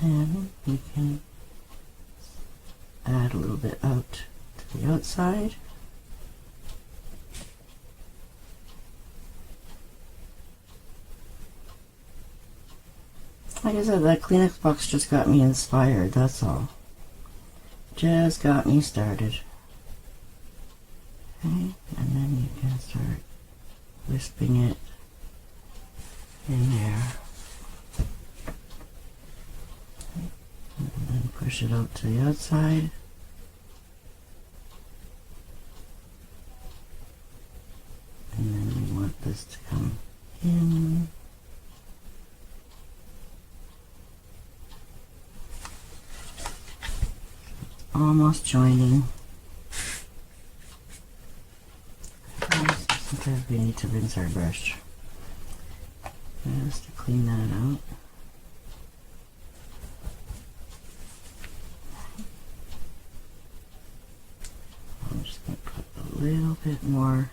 And we can add a little bit out to the outside. Like I said, that Kleenex box just got me inspired, that's all. Just got me started. Okay, and then you can start wisping it in there. Okay, and then push it out to the outside. And then we want this to come in. Almost joining. Sometimes we need to rinse our brush just to clean that out. I'm just going to put a little bit more.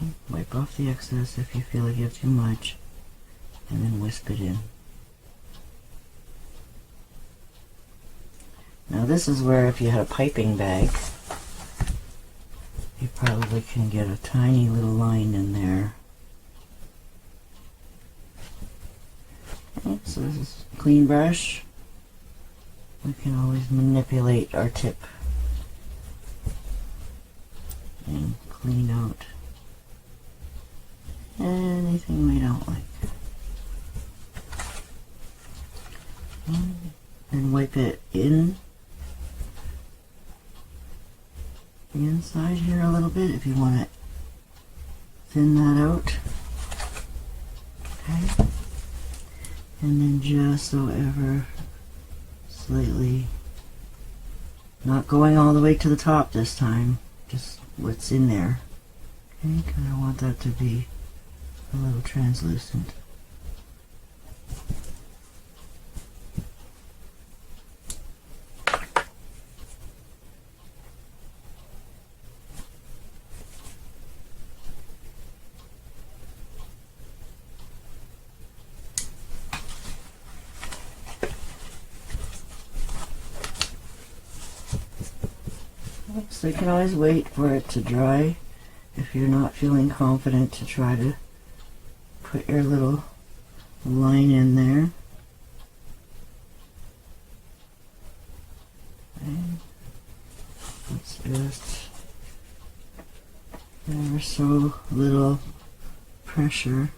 Okay, wipe off the excess if you feel like you have too much, and then wisp it in. Now this is where if you had a piping bag, you probably can get a tiny little line in there. Okay, so this is a clean brush. We can always manipulate our tip and clean out anything we don't like. And wipe it in the inside here a little bit if you want to thin that out. Okay. And then just so ever slightly, not going all the way to the top this time, just what's in there. Okay, because I want that to be a little translucent. So you can always wait for it to dry if you're not feeling confident to try to put your little line in there. Okay. It's just ever so little pressure.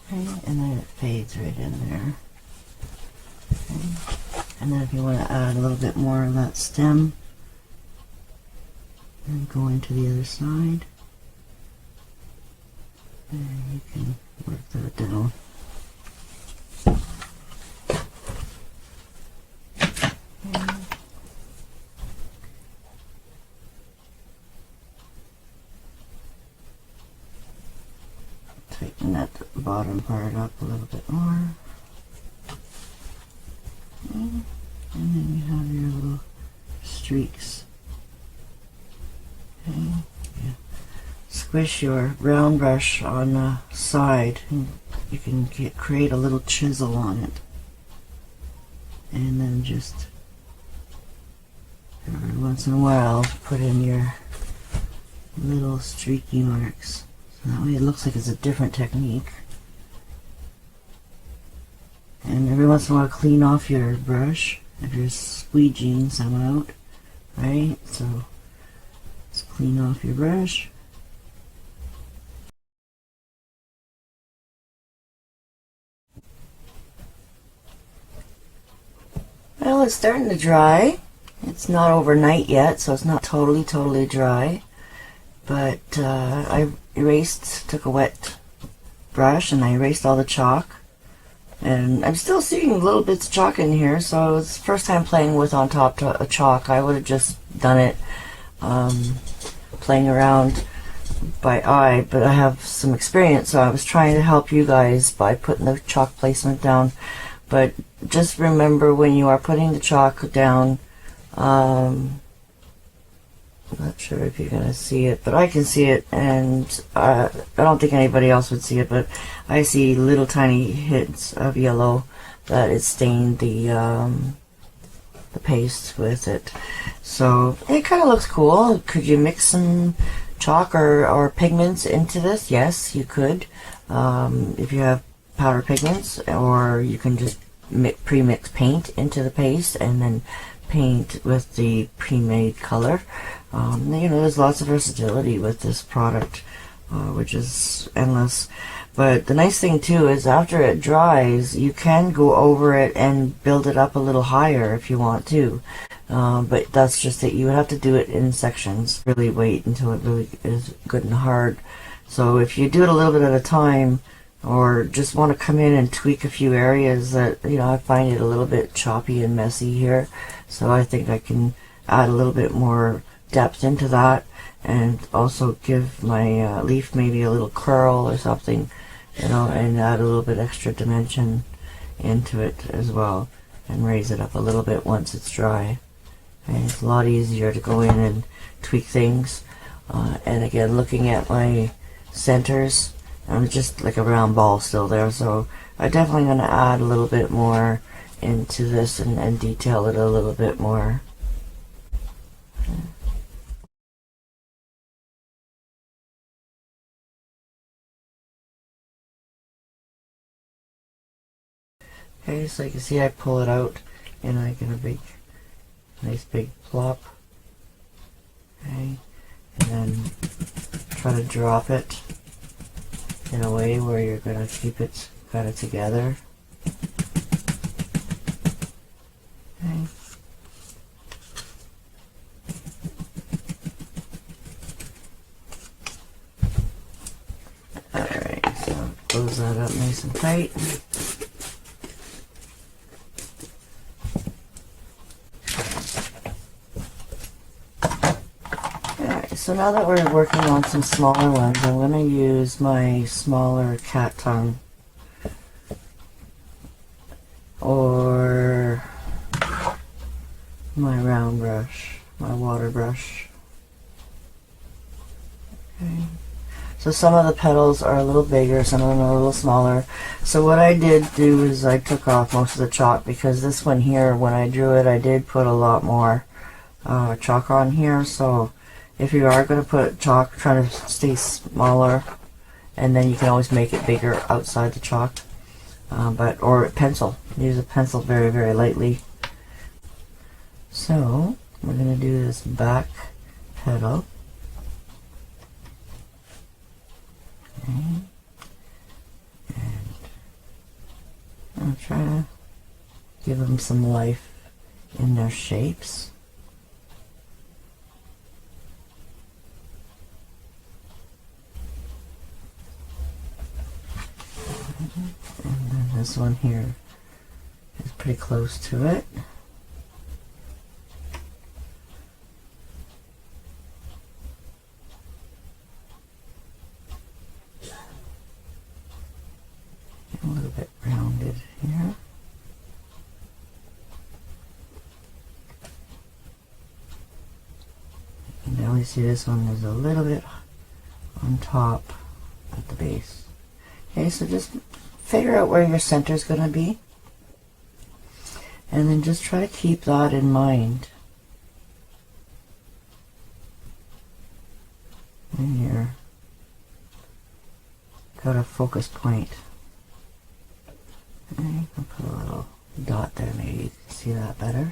Okay. And then it fades right in there. Okay. And then if you want to add a little bit more of that stem, and go into the other side, and you can work that down. Tighten that bottom part up a little bit more. And then you have your little streaks. Okay. Yeah. Squish your round brush on the side, and you can create a little chisel on it. And then just every once in a while put in your little streaky marks. So that way it looks like it's a different technique. And every once in a while clean off your brush if you're squeegeeing some out, right? So just clean off your brush. Well, it's starting to dry. It's not overnight yet, so it's not totally dry. But I took a wet brush and I erased all the chalk. And I'm still seeing little bits of chalk in here, so it's the first time playing with on top chalk. I would have just done it playing around by eye, but I have some experience, so I was trying to help you guys by putting the chalk placement down. But just remember, when you are putting the chalk down, I'm not sure if you're going to see it, but I can see it, and I don't think anybody else would see it, but I see little tiny hits of yellow that it stained the paste with it. So it kind of looks cool. Could you mix some chalk or pigments into this? Yes, you could. If you have powder pigments, or you can just pre-mix paint into the paste and then paint with the pre-made color. You know, there's lots of versatility with this product, which is endless. But the nice thing too is after it dries, you can go over it and build it up a little higher if you want to. But that's just that you would have to do it in sections. Really wait until it really is good and hard. So if you do it a little bit at a time, or just want to come in and tweak a few areas that, you know, I find it a little bit choppy and messy here, so I think I can add a little bit more depth into that, and also give my leaf maybe a little curl or something, you know, and add a little bit extra dimension into it as well, and raise it up a little bit once it's dry. And it's a lot easier to go in and tweak things. And again, looking at my centers, I'm just like a round ball still there, so I'm definitely going to add a little bit more into this and detail it a little bit more. Okay, so you can see I pull it out and I get a big, nice big plop. Okay, and then try to drop it in a way where you're going to keep it kind of together. Okay. Alright, so close that up nice and tight. Alright, so now that we're working on some smaller ones, I'm going to use my smaller cat tongue, or my round brush, my water brush. Okay. So some of the petals are a little bigger, some of them are a little smaller. So what I did do is I took off most of the chalk, because this one here, when I drew it, I did put a lot more chalk on here. So if you are going to put chalk, try to stay smaller, and then you can always make it bigger outside the chalk. Or pencil. Use a pencil very, very lightly. So we're going to do this back petal. Okay. And I'll try to give them some life in their shapes. And then this one here is pretty close to it. A little bit rounded here. You can definitely see this one is a little bit on top at the base. Okay, so just figure out where your center is going to be, and then just try to keep that in mind. And here, got a focus point. Okay, I'll put a little dot there, maybe you can see that better.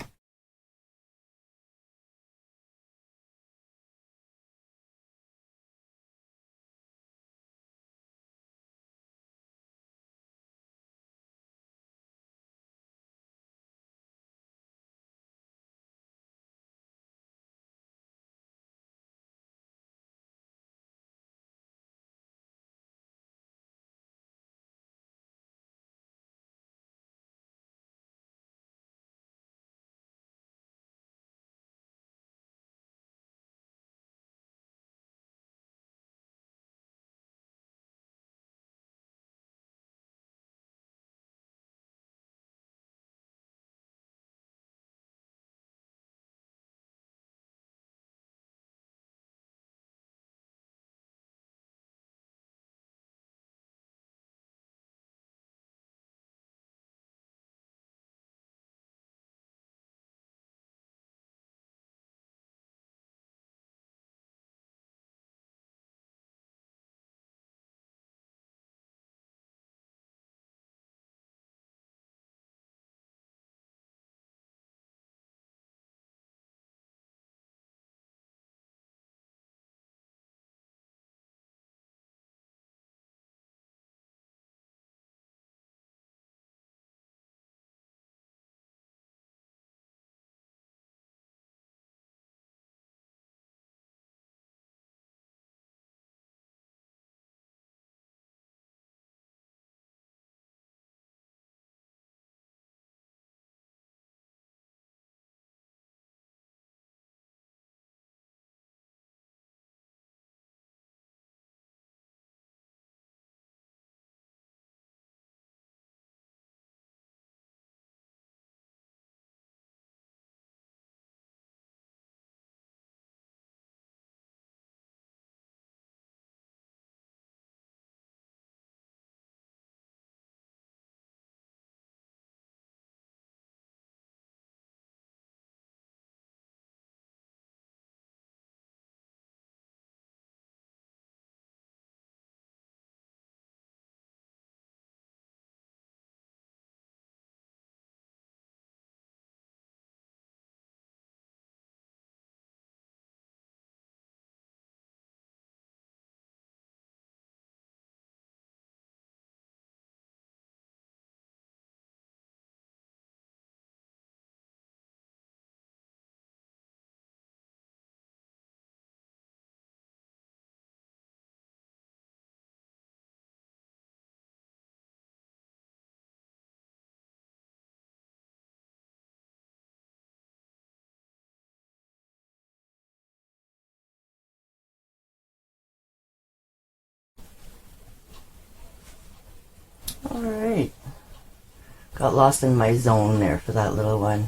got lost in my zone there for that little one.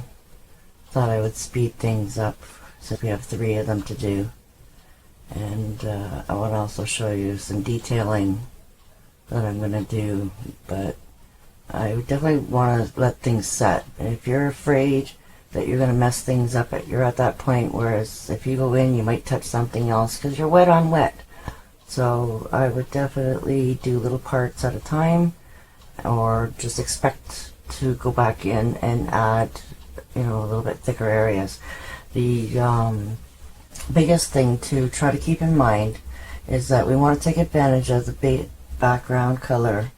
Thought I would speed things up since we have 3 of them to do. And I want to also show you some detailing that I'm going to do, but I definitely want to let things set. And if you're afraid that you're going to mess things up, you're at that point, whereas if you go in, you might touch something else because you're wet on wet. So I would definitely do little parts at a time, or just expect to go back in and add, you know, a little bit thicker areas. The biggest thing to try to keep in mind is that we want to take advantage of the background color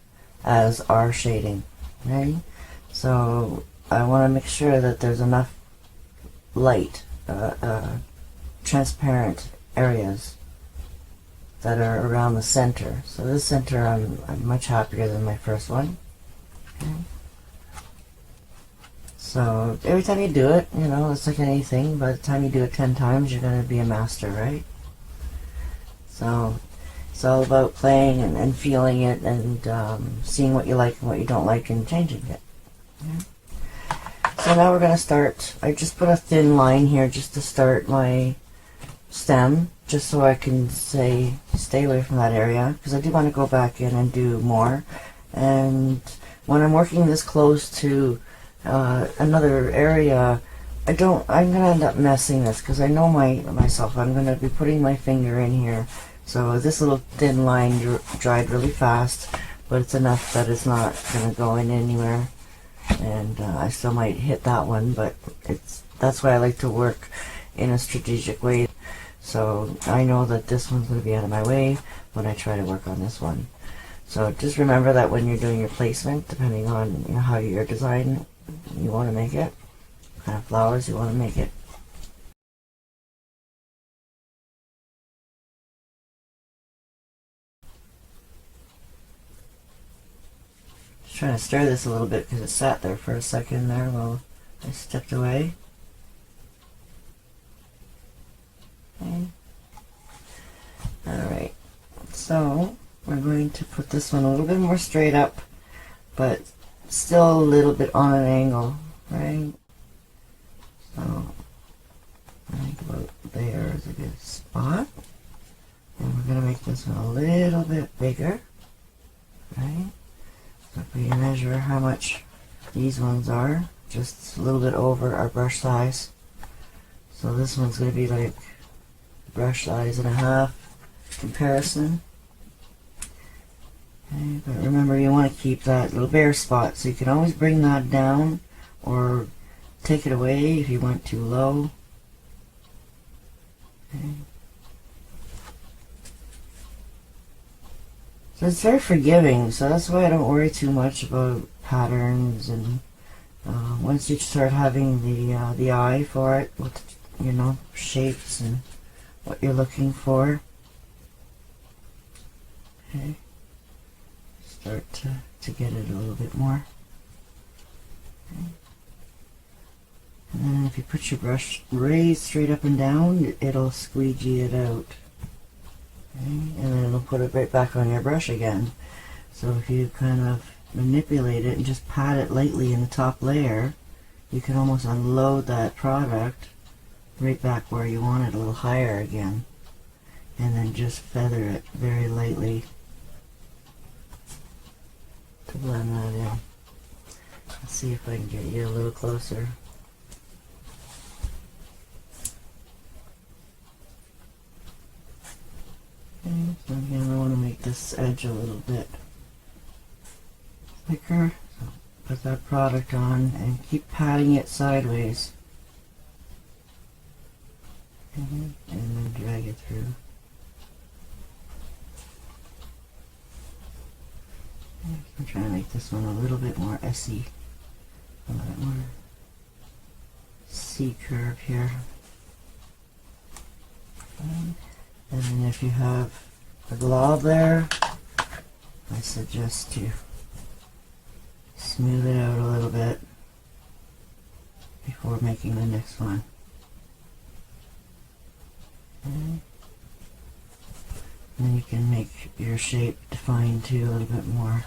as our shading. Okay, so I want to make sure that there's enough light, transparent areas that are around the center. So this center, I'm much happier than my first one. Okay. So every time you do it, you know, it's like anything. By the time you do it 10 times, you're going to be a master, right? So it's all about playing and feeling it, and seeing what you like and what you don't like and changing it. Okay. So now we're going to start. I just put a thin line here just to start my stem, just so I can stay away from that area, because I do want to go back in and do more. And when I'm working this close to another area, I'm going to end up messing this, because I know myself. I'm going to be putting my finger in here. So this little thin line dried really fast, but it's enough that it's not going to go in anywhere. And I still might hit that one, but that's why I like to work in a strategic way. So I know that this one's going to be out of my way when I try to work on this one. So just remember that when you're doing your placement, depending on, you know, how your design you want to make it, what kind of flowers you want to make it. Just trying to stir this a little bit because it sat there for a second there while I stepped away. Okay. Alright, so we're going to put this one a little bit more straight up, but still a little bit on an angle, right? So I think about there is a good spot. And we're going to make this one a little bit bigger, right? So if we measure how much these ones are, just a little bit over our brush size. So this one's going to be like brush size and a half comparison. Okay, but remember, you want to keep that little bare spot, so you can always bring that down or take it away if you went too low. Okay. So it's very forgiving, so that's why I don't worry too much about patterns. And once you start having the eye for it, with, you know, shapes and what you're looking for, okay, start to get it a little bit more. Okay. And then if you put your brush raised straight up and down, it'll squeegee it out. Okay. And then it'll put it right back on your brush again. So if you kind of manipulate it and just pat it lightly in the top layer, you can almost unload that product right back where you want it, a little higher again. And then just feather it very lightly to blend that in. Let's see if I can get you a little closer. Okay, so again, I want to make this edge a little bit thicker. So put that product on and keep patting it sideways. And then drag it through. I'm trying to make this one a little bit more S-y, a little bit more C curve here. And then if you have a glob there, I suggest you smooth it out a little bit before making the next one. Okay. And then you can make your shape define too a little bit more.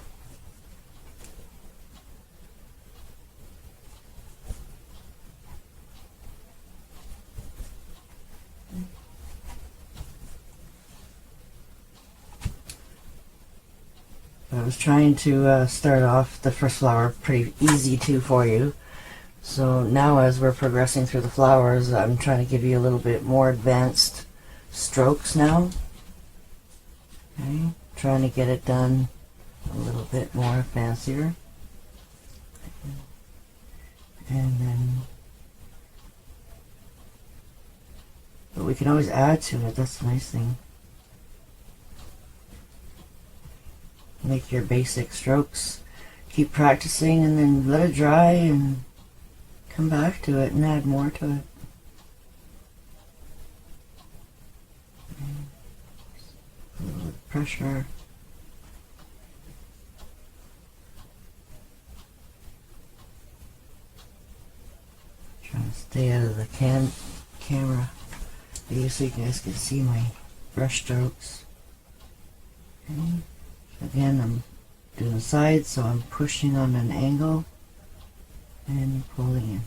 I was trying to start off the first flower pretty easy too for you. So now as we're progressing through the flowers, I'm trying to give you a little bit more advanced strokes now. Okay, trying to get it done a little bit more fancier. And then, but we can always add to it, that's the nice thing. Make your basic strokes, keep practicing, and then let it dry and come back to it and add more to it. A little bit of pressure. Trying to stay out of the camera so you guys can see my brush strokes. Okay. Again, I'm doing the sides, so I'm pushing on an angle and pulling in.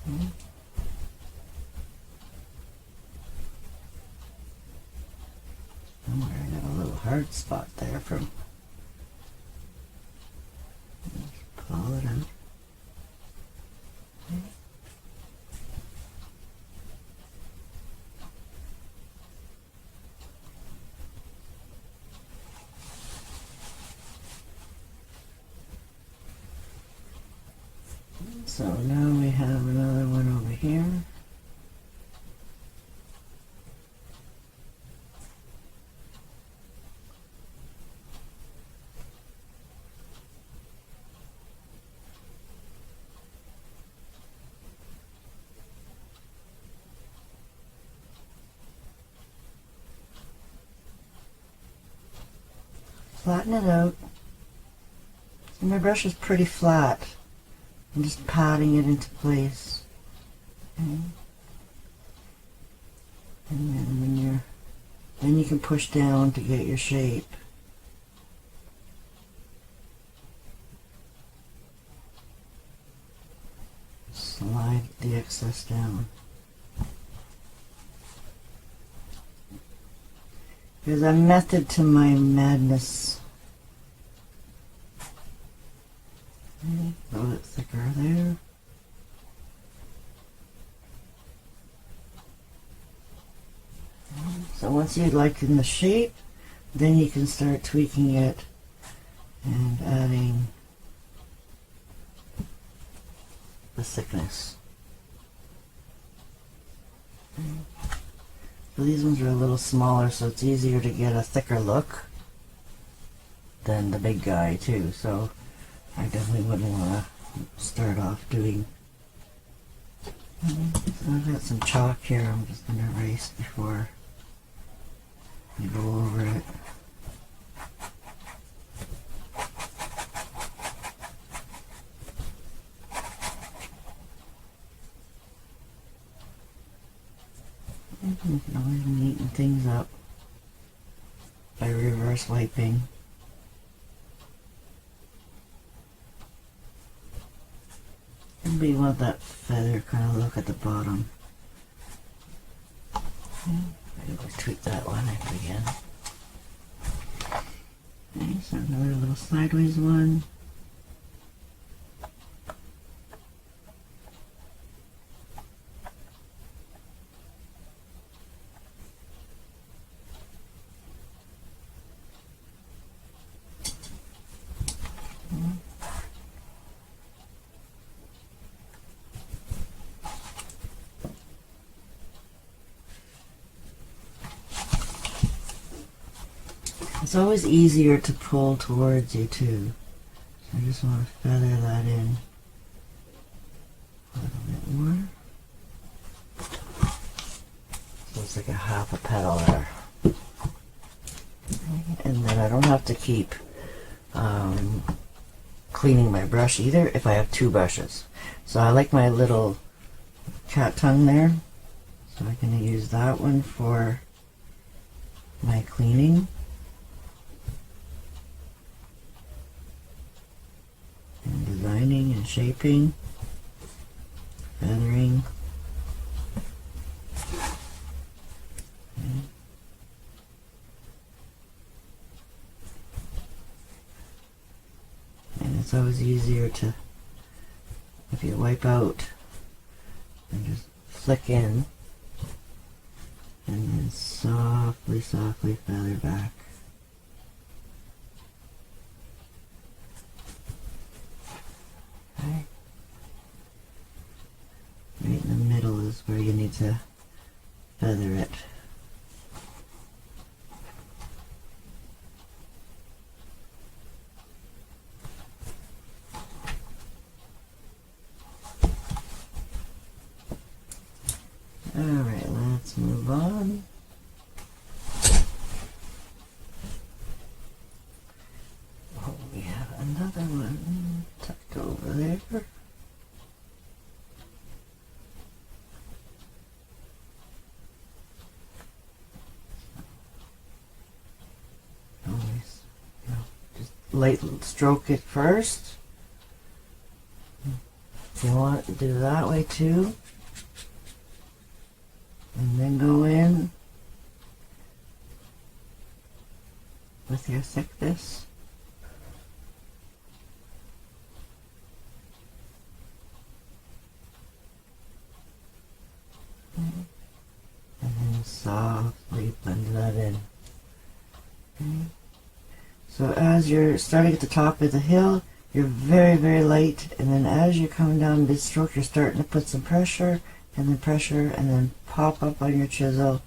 Okay. Somewhere I got a little hard spot there from. Just pull it out. Okay. So now we have another one over here. Flatten it out. So my brush is pretty flat. I'm just patting it into place. Okay. And then then you can push down to get your shape. Slide the excess down. There's a method to my madness. Okay, a little bit thicker there. So once you like in the shape, then you can start tweaking it and adding the thickness. Okay. So these ones are a little smaller, so it's easier to get a thicker look than the big guy too. So I definitely wouldn't want to start off doing. So I've got some chalk here. I'm just going to erase before I go over it. You can always neaten things up by reverse wiping. And we want that feather kind of look at the bottom. Okay, I'll tweak that one again. Okay, so another little sideways one. It's always easier to pull towards you too. So I just want to feather that in a little bit more. So it's like a half a petal there. And then I don't have to keep cleaning my brush either if I have two brushes. So I like my little cat tongue there. So I'm going to use that one for my cleaning. And designing and shaping, feathering. it's always easier to, if you wipe out and just flick in and then softly, softly feather back. Okay. Right in the middle is where you need to feather it. Alright, let's move on. Oh, we have another one tucked over there. Always, just light stroke it first. If you want to do that way too. And then go in with your thickness. Okay. And then softly blend that in. Okay. So as you're starting at the top of the hill, you're very, very light, and then as you're coming down mid stroke, you're starting to put some pressure, and then pop up on your chisel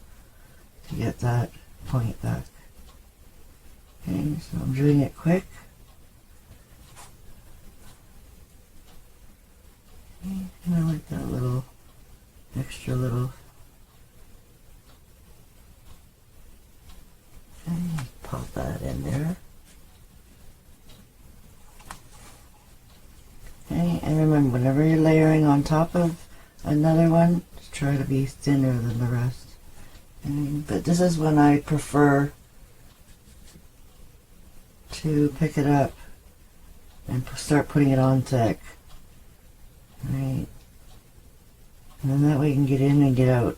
to get that point back. Okay, so I'm doing it quick. Okay, and I like that little extra little. Okay, pop that in there. Okay, and remember, whenever you're layering on top of another one, just try to be thinner than the rest. Okay, but this is when I prefer to pick it up and start putting it on thick. Right, and then that way you can get in and get out.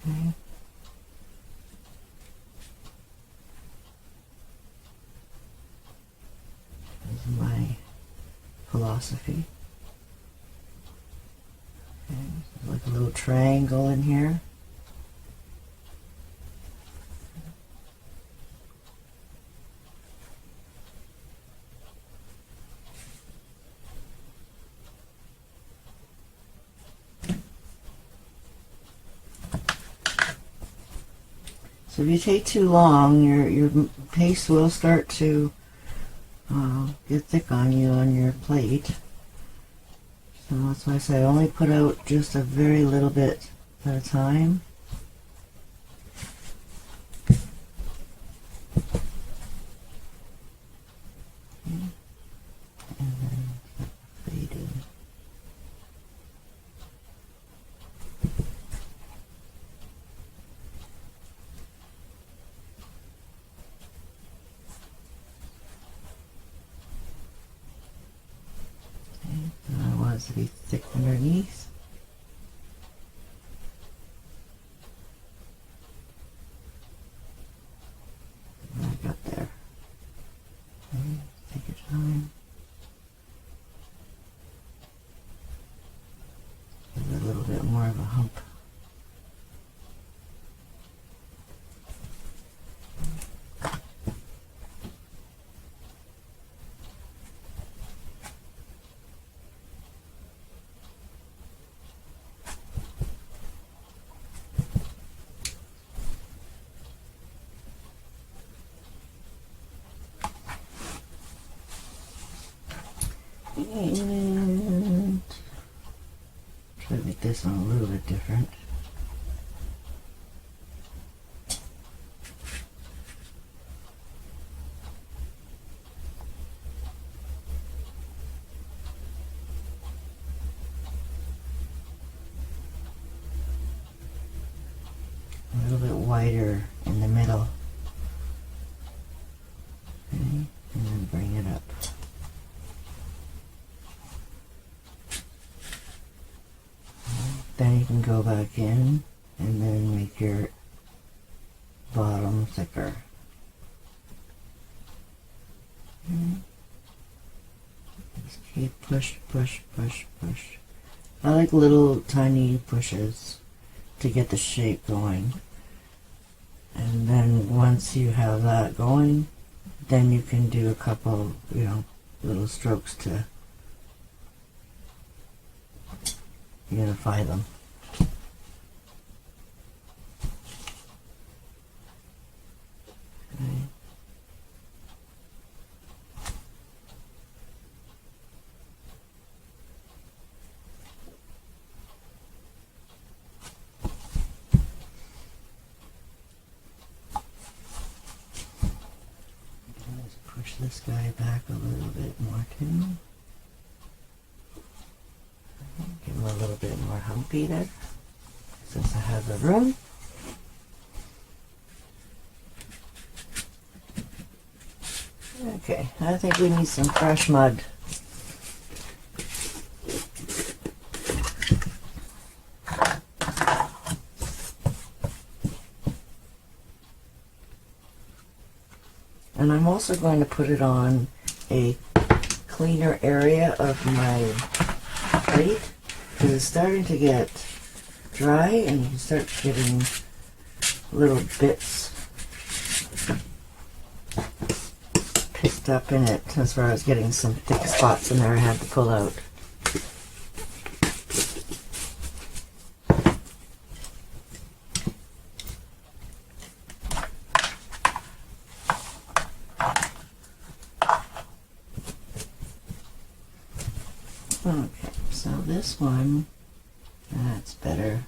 Okay. This is my philosophy. Okay, so like a little triangle in here. So if you take too long, your paste will start to get thick on you on your plate. So that's why I say only put out just a very little bit at a time. Okay. And then fade in. To be thick underneath. Back up there. Okay, take your time. Give it a little bit more of a hump. And try to make this one a little bit different. A little bit wider in the middle. Okay, and then bring it up. Then you can go back in and then make your bottom thicker. Okay. You push, push, push, push. I like little tiny pushes to get the shape going. And then once you have that going, then you can do a couple, little strokes to unify them. Okay. Let's push this guy back a little bit more too. Give him a little bit more humpy there, since I have the room. Okay, I think we need some fresh mud. And I'm also going to put it on a cleaner area of my plate because it's starting to get dry and you can start getting little bits picked up in it as far as getting some thick spots in there I had to pull out. Okay, so this one, that's better.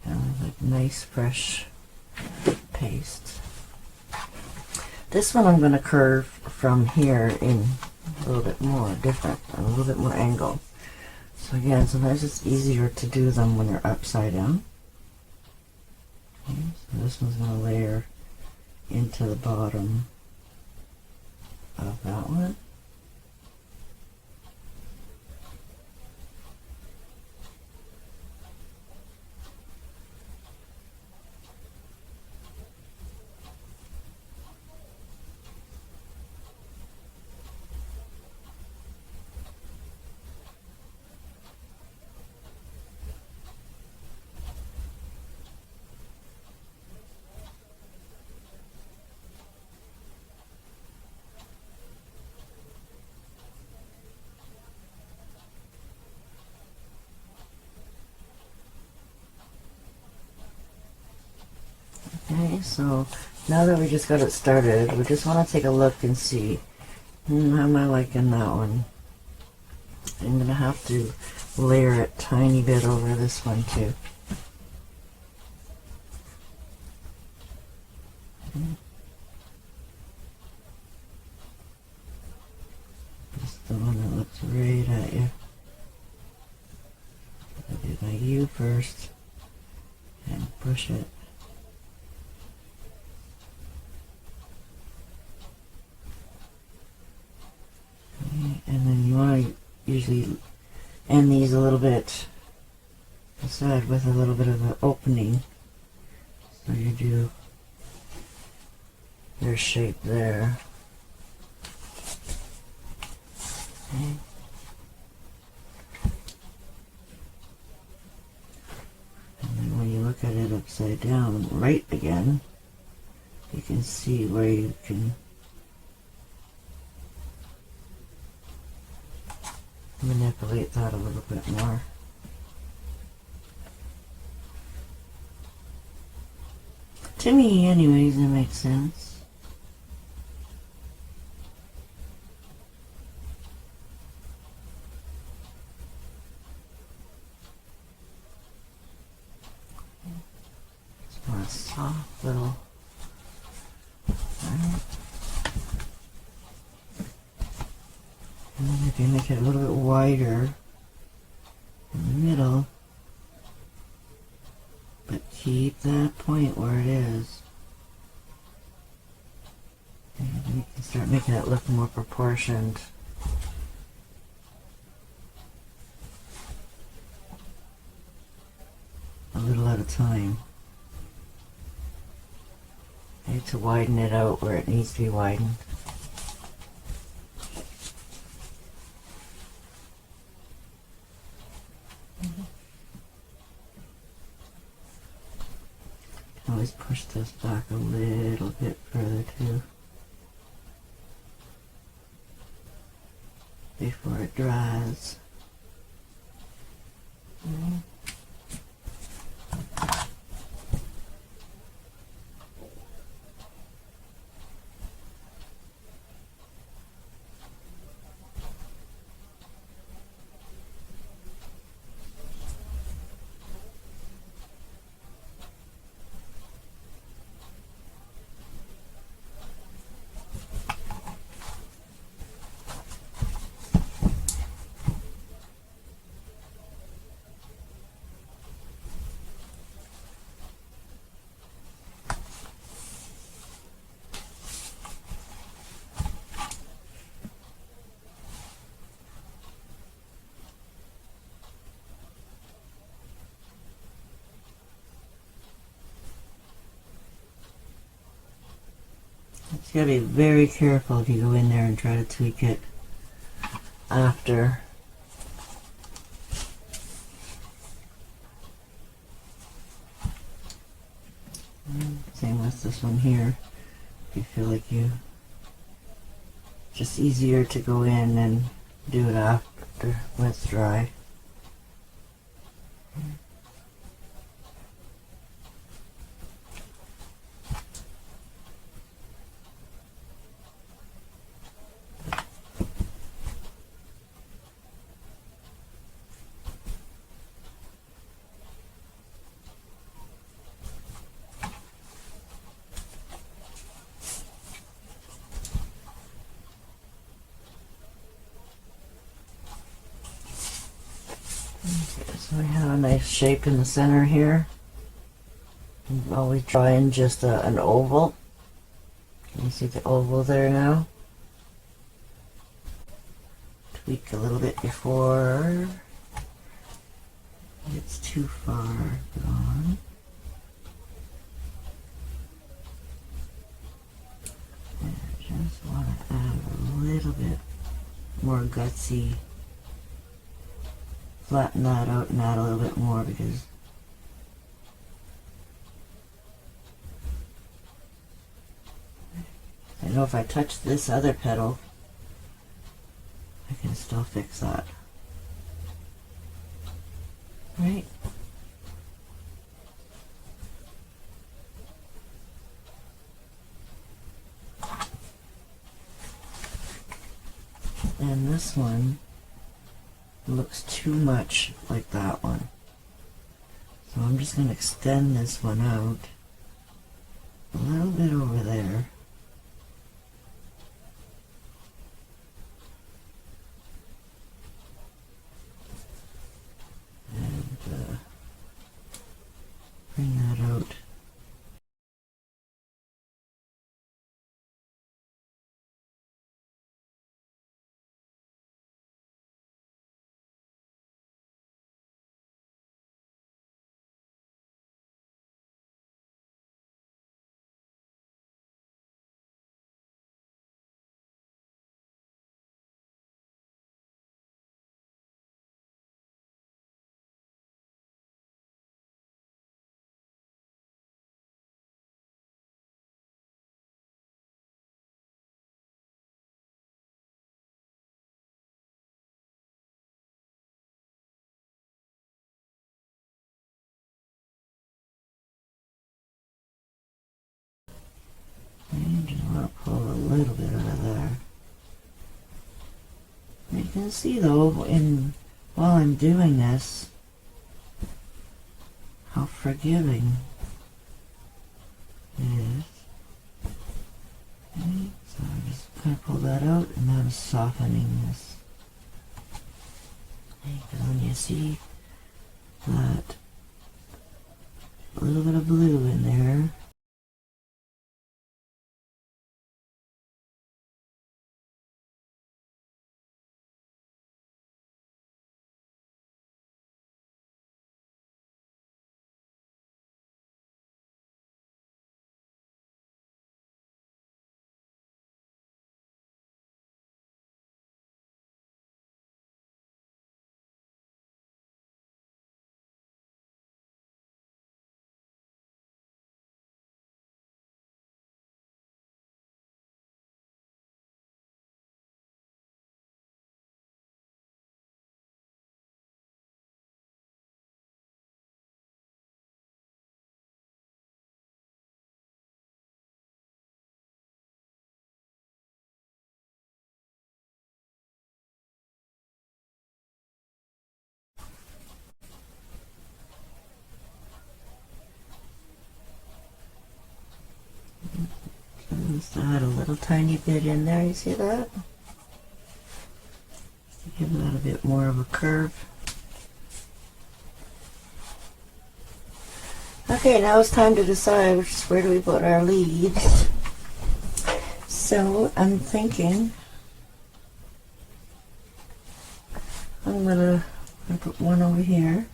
Like nice fresh paste. This one I'm going to curve from here in a little bit more different, a little bit more angle. So again, sometimes it's easier to do them when they're upside down. Okay, so this one's going to layer into the bottom of that one. Okay, so now that we just got it started, we just want to take a look and see, how am I liking that one? I'm going to have to layer it a tiny bit over this one too. Just the one that looks right at you. I'll do my U first and push it. And then you want to usually end these a little bit aside with a little bit of an opening. So you do your shape there. Okay. And then when you look at it upside down, right again, you can see where you can manipulate that a little bit more. To me, anyways, it makes sense. Just want a soft little. And then if you make it a little bit wider in the middle, but keep that point where it is. And you can start making it look more proportioned. A little at a time. I need to widen it out where it needs to be widened. always push this back a little bit further too before it dries. You gotta be very careful if you go in there and try to tweak it after. Same with this one here. If you feel like you, just easier to go in and do it after when it's dry. So we have a nice shape in the center here. I'm always drawing just an oval. Can you see the oval there now? Tweak a little bit before it's too far gone. And I just want to add a little bit more gutsy. Flatten that out and add a little bit more because I know if I touch this other petal, I can still fix that. Right? And this one looks too much like that one. So I'm just going to extend this one out a little bit over there. And bring that out. And just want to pull a little bit out of there. You can see though, while I'm doing this, how forgiving it is. Okay, so I'm just going to pull that out and now I'm softening this. Because when you see that a little bit of blue in there, Just add a little tiny bit in there, you see that? Give that a bit more of a curve. Okay, now it's time to decide where do we put our leaves. So I'm thinking I'm gonna put one over here.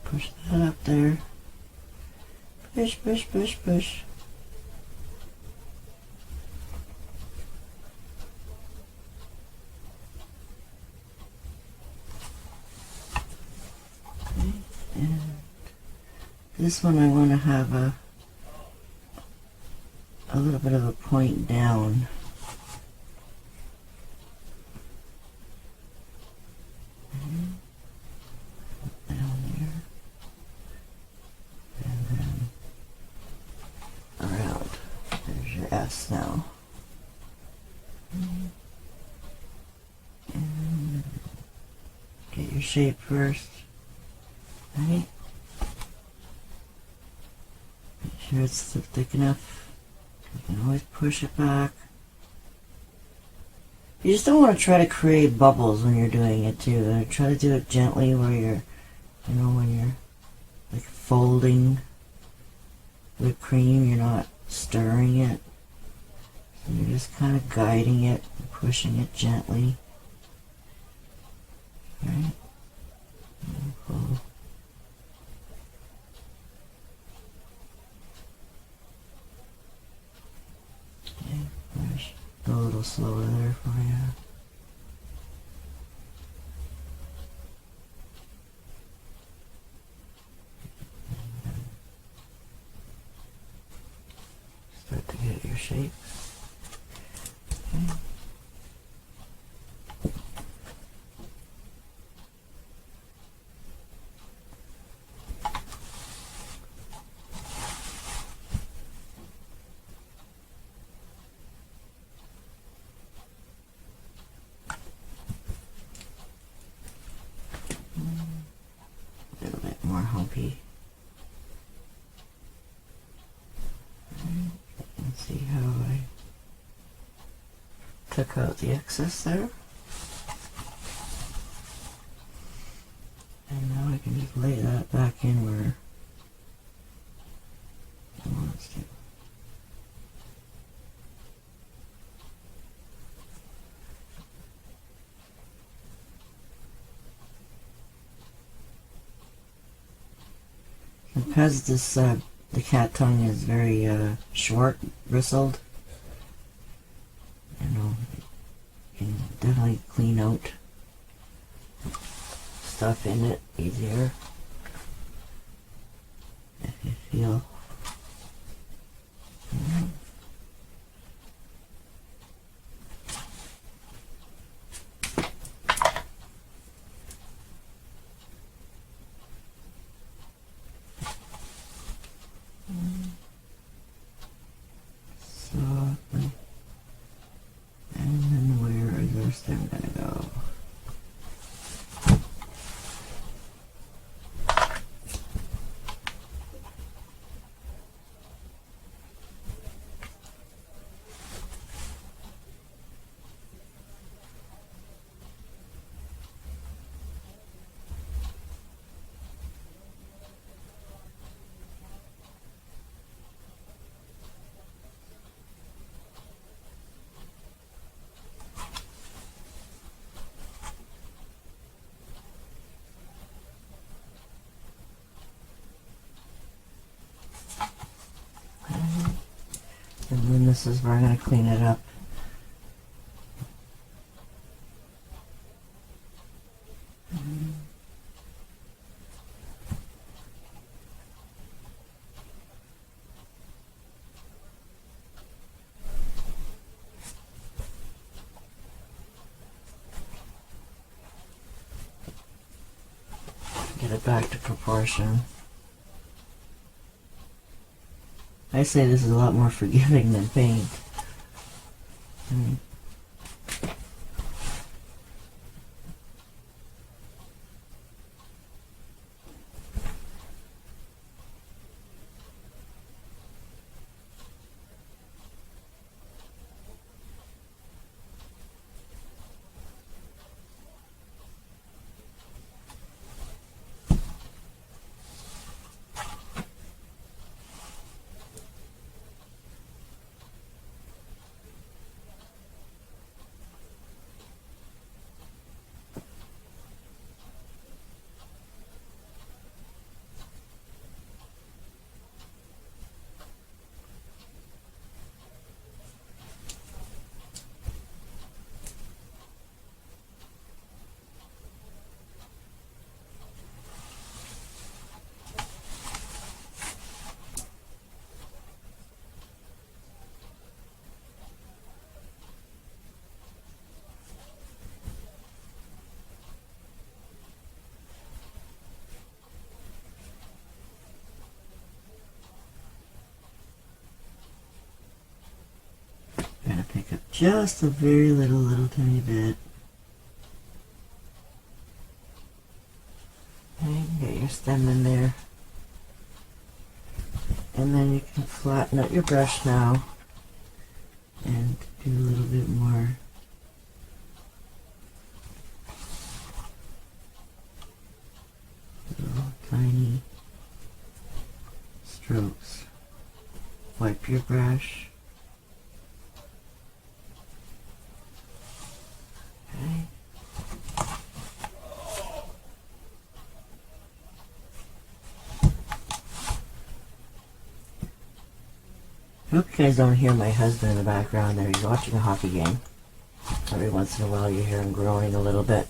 Push that up there. Push, push, push, push. Okay, and this one I want to have a little bit of a point down. Now. And get your shape first, right? Make sure it's thick enough. You can always push it back. You just don't want to try to create bubbles when you're doing it too. Try to do it gently where you're, you know, when you're like folding whipped cream, you're not stirring it. You're just kind of guiding it, pushing it gently. Right? And pull. Okay, push. Go a little slower there for you. Start to get your shape. A little bit more humpy. And see how I took out the excess there. And now I can just lay that back in where I want it to. Because this the cat tongue is very short, bristled, you know, you can definitely clean out stuff in it easier if you feel. Softly. And then where is our stem gonna go? And then this is where I'm going to clean it up. Get it back to proportion. I say this is a lot more forgiving than paint. I'm going to pick up just a very little tiny bit. Okay, get your stem in there. And then you can flatten out your brush now and do a little bit more. Little tiny strokes. Wipe your brush. Okay. I hope you guys don't hear my husband in the background there. He's watching a hockey game. Every once in a while you hear him groaning a little bit.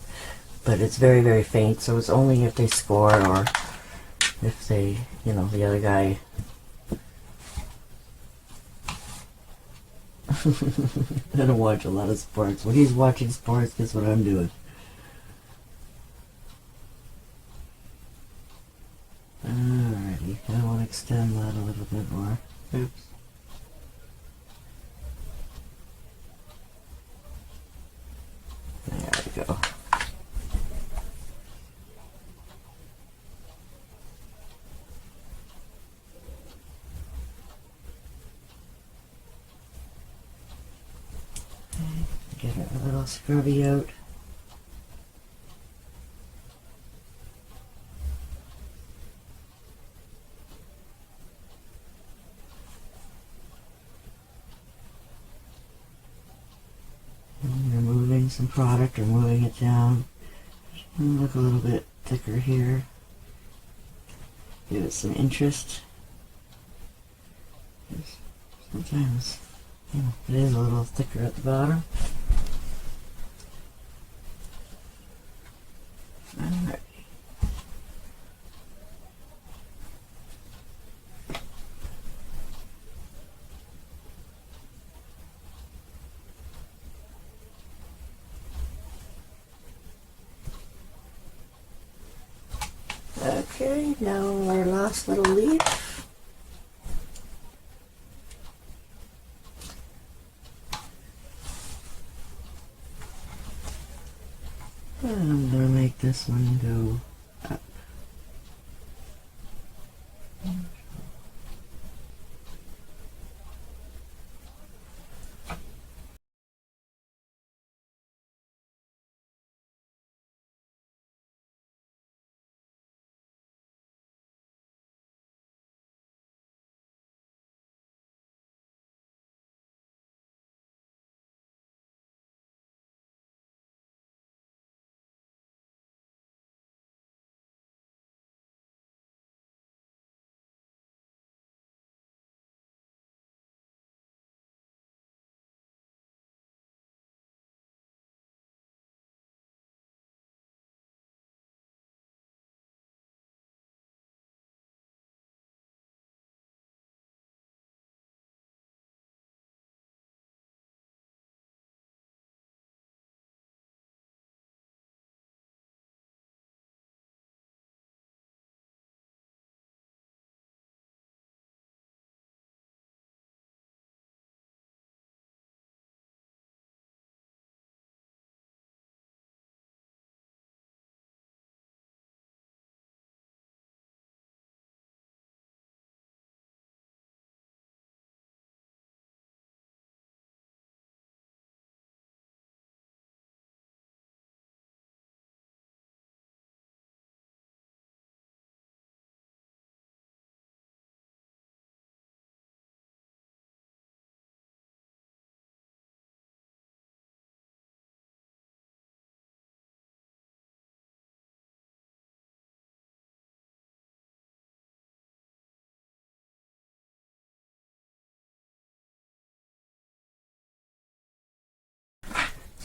But it's very, very faint, so it's only if they score or if they, you know, the other guy. I don't watch a lot of sports. When he's watching sports, guess what I'm doing? Alrighty, I want to extend that a little bit more. Oops. There we go. Get it a little scrubby out. And removing some product or moving it down. Look a little bit thicker here. Give it some interest. Sometimes, you know, it is a little thicker at the bottom. Alright. Okay, now our last little leaf. And I'm going to make this one go up.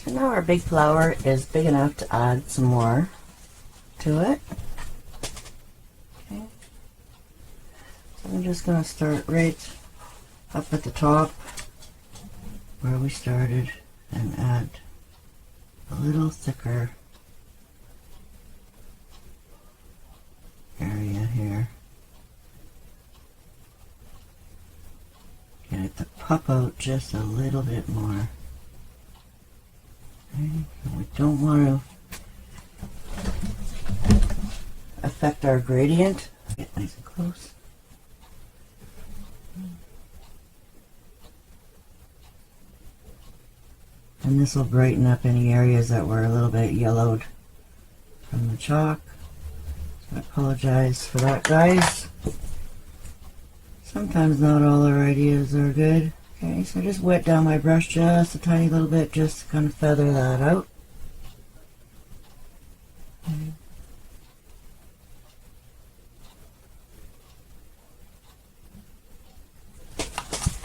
And now our big flower is big enough to add some more to it. Okay. So I'm just going to start right up at the top where we started and add a little thicker area here. Get it to pop out just a little bit more. Okay. We don't want to affect our gradient. Get nice and close. And this will brighten up any areas that were a little bit yellowed from the chalk. So I apologize for that, guys. Sometimes not all our ideas are good. Okay, so just wet down my brush just a tiny little bit just to kind of feather that out. Okay.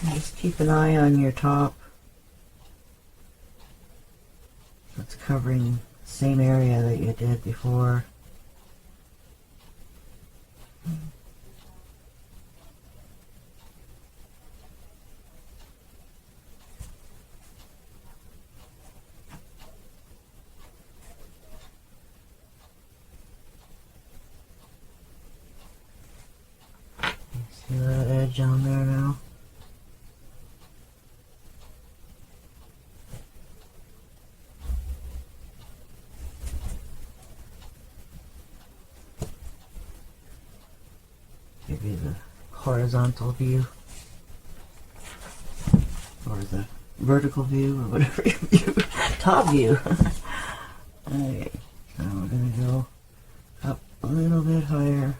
And just keep an eye on your top. So it's covering the same area that you did before. See that edge on there now? Give you the horizontal view, or the vertical view, or whatever your view, top view. Okay, so we're going to go up a little bit higher.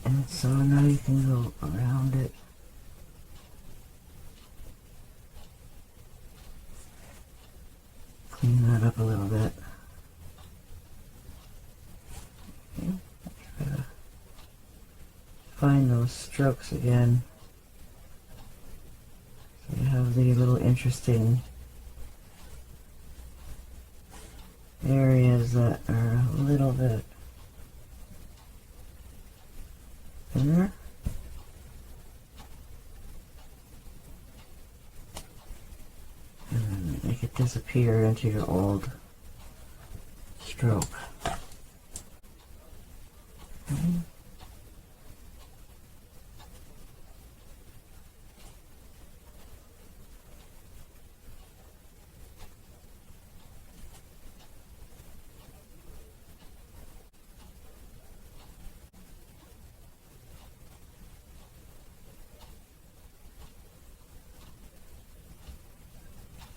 And so now you can go around it. Clean that up a little bit. Okay. Try to find those strokes again. So you have the little interesting areas that are a little bit thinner. And then make it disappear into your old stroke. Okay.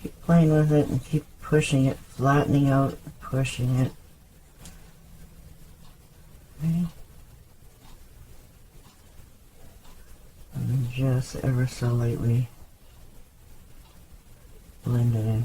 Keep playing with it and keep pushing it, flattening out, pushing it. Okay. And then just ever so lightly blend it in.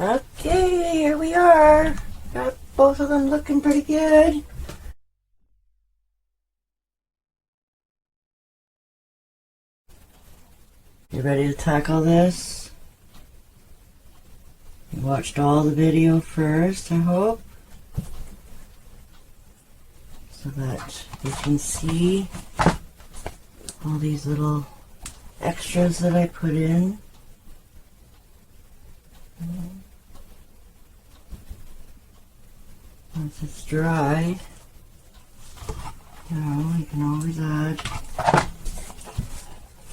Okay, here we are. Got both of them looking pretty good. You ready to tackle this? You watched all the video first, I hope, so that you can see all these little extras that I put in. Once it's dry, you can always add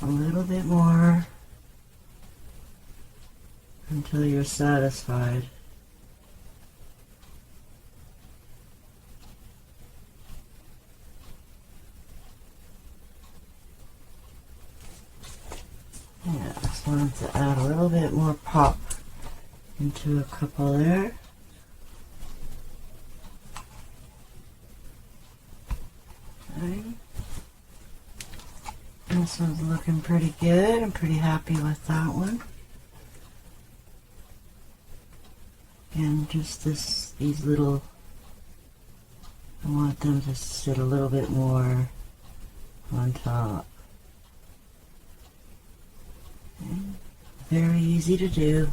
a little bit more until you're satisfied. Yeah, just wanted to add a little bit more pop into a couple there. Okay. This one's looking pretty good. I'm pretty happy with that one. And just these little, I want them to sit a little bit more on top. Okay. Very easy to do.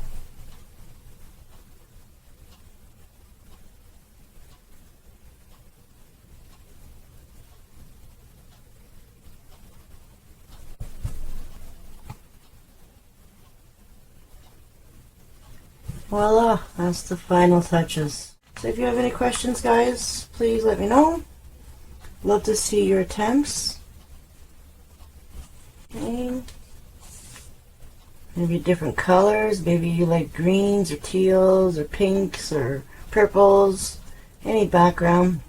Voila, that's the final touches. So if you have any questions, guys, please let me know. Love to see your attempts. Okay. Maybe different colors. Maybe you like greens or teals or pinks or purples. Any background.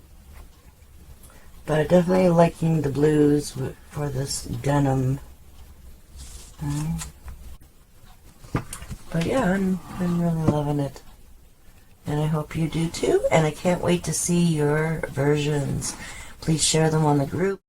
But I'm definitely liking the blues for this denim. Okay. But yeah, I'm really loving it. And I hope you do too. And I can't wait to see your versions. Please share them on the group.